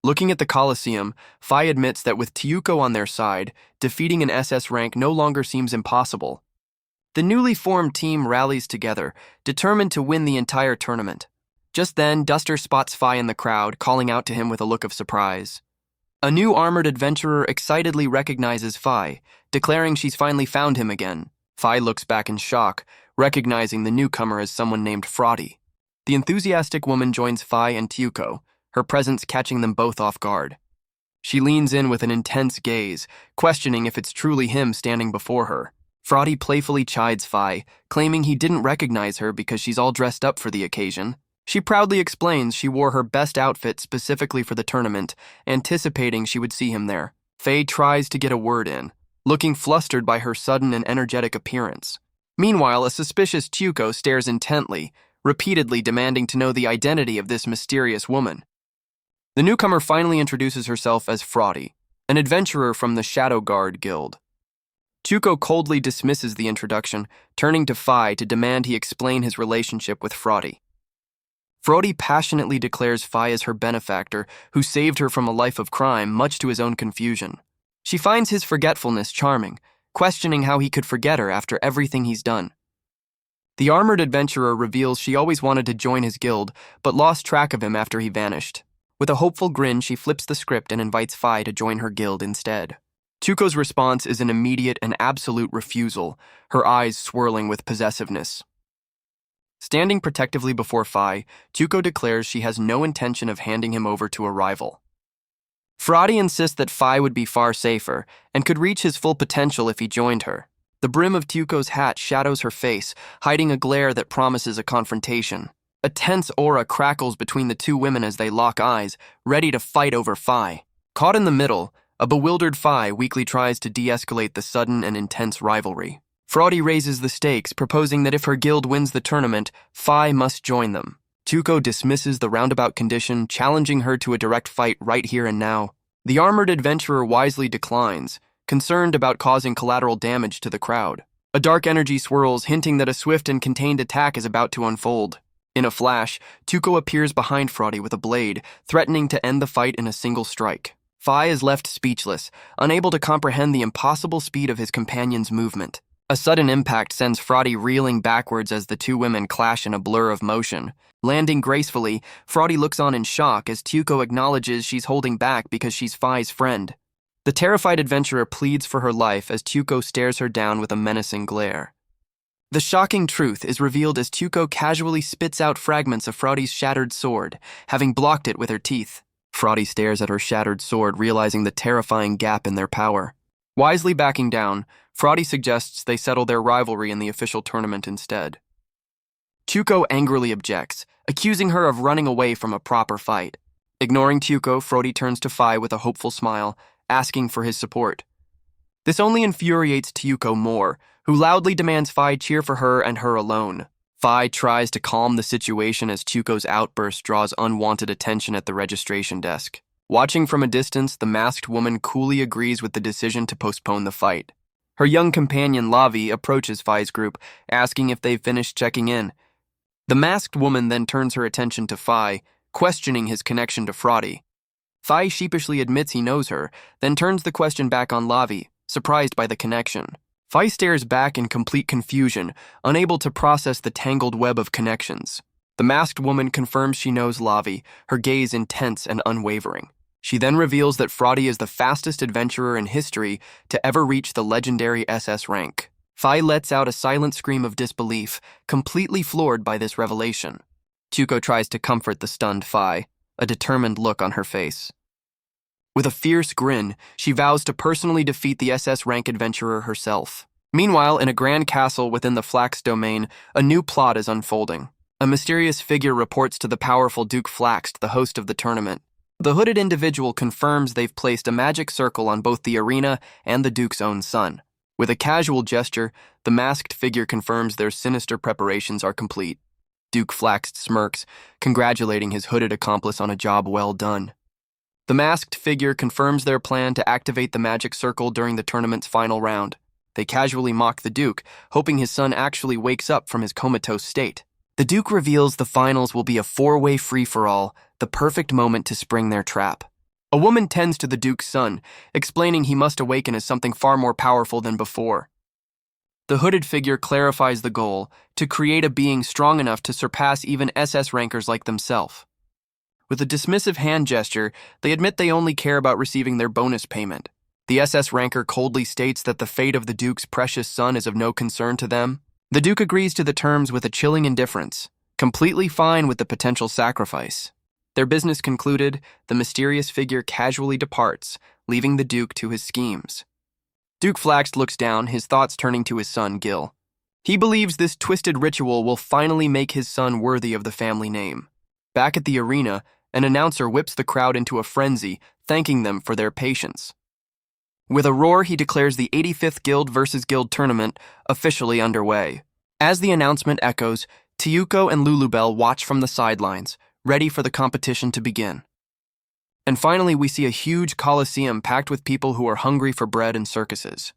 Looking at the Colosseum, Fai admits that with Tyuko on their side, defeating an SS rank no longer seems impossible. The newly formed team rallies together, determined to win the entire tournament. Just then, Duster spots Fai in the crowd, calling out to him with a look of surprise. A new armored adventurer excitedly recognizes Fai, declaring she's finally found him again. Fai looks back in shock, recognizing the newcomer as someone named Froddy. The enthusiastic woman joins Fai and Tyuko, her presence catching them both off guard. She leans in with an intense gaze, questioning if it's truly him standing before her. Froddy playfully chides Fai, claiming he didn't recognize her because she's all dressed up for the occasion. She proudly explains she wore her best outfit specifically for the tournament, anticipating she would see him there. Faye tries to get a word in, looking flustered by her sudden and energetic appearance. Meanwhile, a suspicious Tyuko stares intently, repeatedly demanding to know the identity of this mysterious woman. The newcomer finally introduces herself as Froddy, an adventurer from the Shadow Guard Guild. Tyuko coldly dismisses the introduction, turning to Fai to demand he explain his relationship with Froddy. Froddy passionately declares Fai as her benefactor, who saved her from a life of crime, much to his own confusion. She finds his forgetfulness charming, questioning how he could forget her after everything he's done. The armored adventurer reveals she always wanted to join his guild, but lost track of him after he vanished. With a hopeful grin, she flips the script and invites Fai to join her guild instead. Tyuko's response is an immediate and absolute refusal, her eyes swirling with possessiveness. Standing protectively before Fai, Tyuko declares she has no intention of handing him over to a rival. Froddy insists that Fai would be far safer and could reach his full potential if he joined her. The brim of Tyuko's hat shadows her face, hiding a glare that promises a confrontation. A tense aura crackles between the two women as they lock eyes, ready to fight over Fai. Caught in the middle, a bewildered Fai weakly tries to de-escalate the sudden and intense rivalry. Froddy raises the stakes, proposing that if her guild wins the tournament, Fai must join them. Tyuko dismisses the roundabout condition, challenging her to a direct fight right here and now. The armored adventurer wisely declines, concerned about causing collateral damage to the crowd. A dark energy swirls, hinting that a swift and contained attack is about to unfold. In a flash, Tyuko appears behind Froddy with a blade, threatening to end the fight in a single strike. Fai is left speechless, unable to comprehend the impossible speed of his companion's movement. A sudden impact sends Froddy reeling backwards as the two women clash in a blur of motion. Landing gracefully, Froddy looks on in shock as Tyuko acknowledges she's holding back because she's Fai's friend. The terrified adventurer pleads for her life as Tyuko stares her down with a menacing glare. The shocking truth is revealed as Tyuko casually spits out fragments of Froddy's shattered sword, having blocked it with her teeth. Froddy stares at her shattered sword, realizing the terrifying gap in their power. Wisely backing down, Froddy suggests they settle their rivalry in the official tournament instead. Tyuko angrily objects, accusing her of running away from a proper fight. Ignoring Tyuko, Froddy turns to Fai with a hopeful smile, asking for his support. This only infuriates Tyuko more, who loudly demands Fai cheer for her and her alone. Fai tries to calm the situation as Tyuko's outburst draws unwanted attention at the registration desk. Watching from a distance, the masked woman coolly agrees with the decision to postpone the fight. Her young companion Lavi approaches Fai's group, asking if they've finished checking in. The masked woman then turns her attention to Fai, questioning his connection to Froddy. Fai sheepishly admits he knows her, then turns the question back on Lavi, surprised by the connection. Fai stares back in complete confusion, unable to process the tangled web of connections. The masked woman confirms she knows Lavi, her gaze intense and unwavering. She then reveals that Froddy is the fastest adventurer in history to ever reach the legendary SS rank. Fai lets out a silent scream of disbelief, completely floored by this revelation. Tyuko tries to comfort the stunned Fai, a determined look on her face. With a fierce grin, she vows to personally defeat the SS rank adventurer herself. Meanwhile, in a grand castle within the Flax domain, a new plot is unfolding. A mysterious figure reports to the powerful Duke Flax, the host of the tournament. The hooded individual confirms they've placed a magic circle on both the arena and the Duke's own son. With a casual gesture, the masked figure confirms their sinister preparations are complete. Duke Flax smirks, congratulating his hooded accomplice on a job well done. The masked figure confirms their plan to activate the magic circle during the tournament's final round. They casually mock the Duke, hoping his son actually wakes up from his comatose state. The Duke reveals the finals will be a four-way free-for-all, the perfect moment to spring their trap. A woman tends to the Duke's son, explaining he must awaken as something far more powerful than before. The hooded figure clarifies the goal, to create a being strong enough to surpass even SS rankers like themselves. With a dismissive hand gesture, they admit they only care about receiving their bonus payment. The SS ranker coldly states that the fate of the Duke's precious son is of no concern to them. The Duke agrees to the terms with a chilling indifference, completely fine with the potential sacrifice. Their business concluded, the mysterious figure casually departs, leaving the Duke to his schemes. Duke Flax looks down, his thoughts turning to his son, Gil. He believes this twisted ritual will finally make his son worthy of the family name. Back at the arena, an announcer whips the crowd into a frenzy, thanking them for their patience. With a roar, he declares the 85th Guild versus Guild tournament officially underway. As the announcement echoes, Tyuko and Lulubell watch from the sidelines, ready for the competition to begin. And finally, we see a huge coliseum packed with people who are hungry for bread and circuses.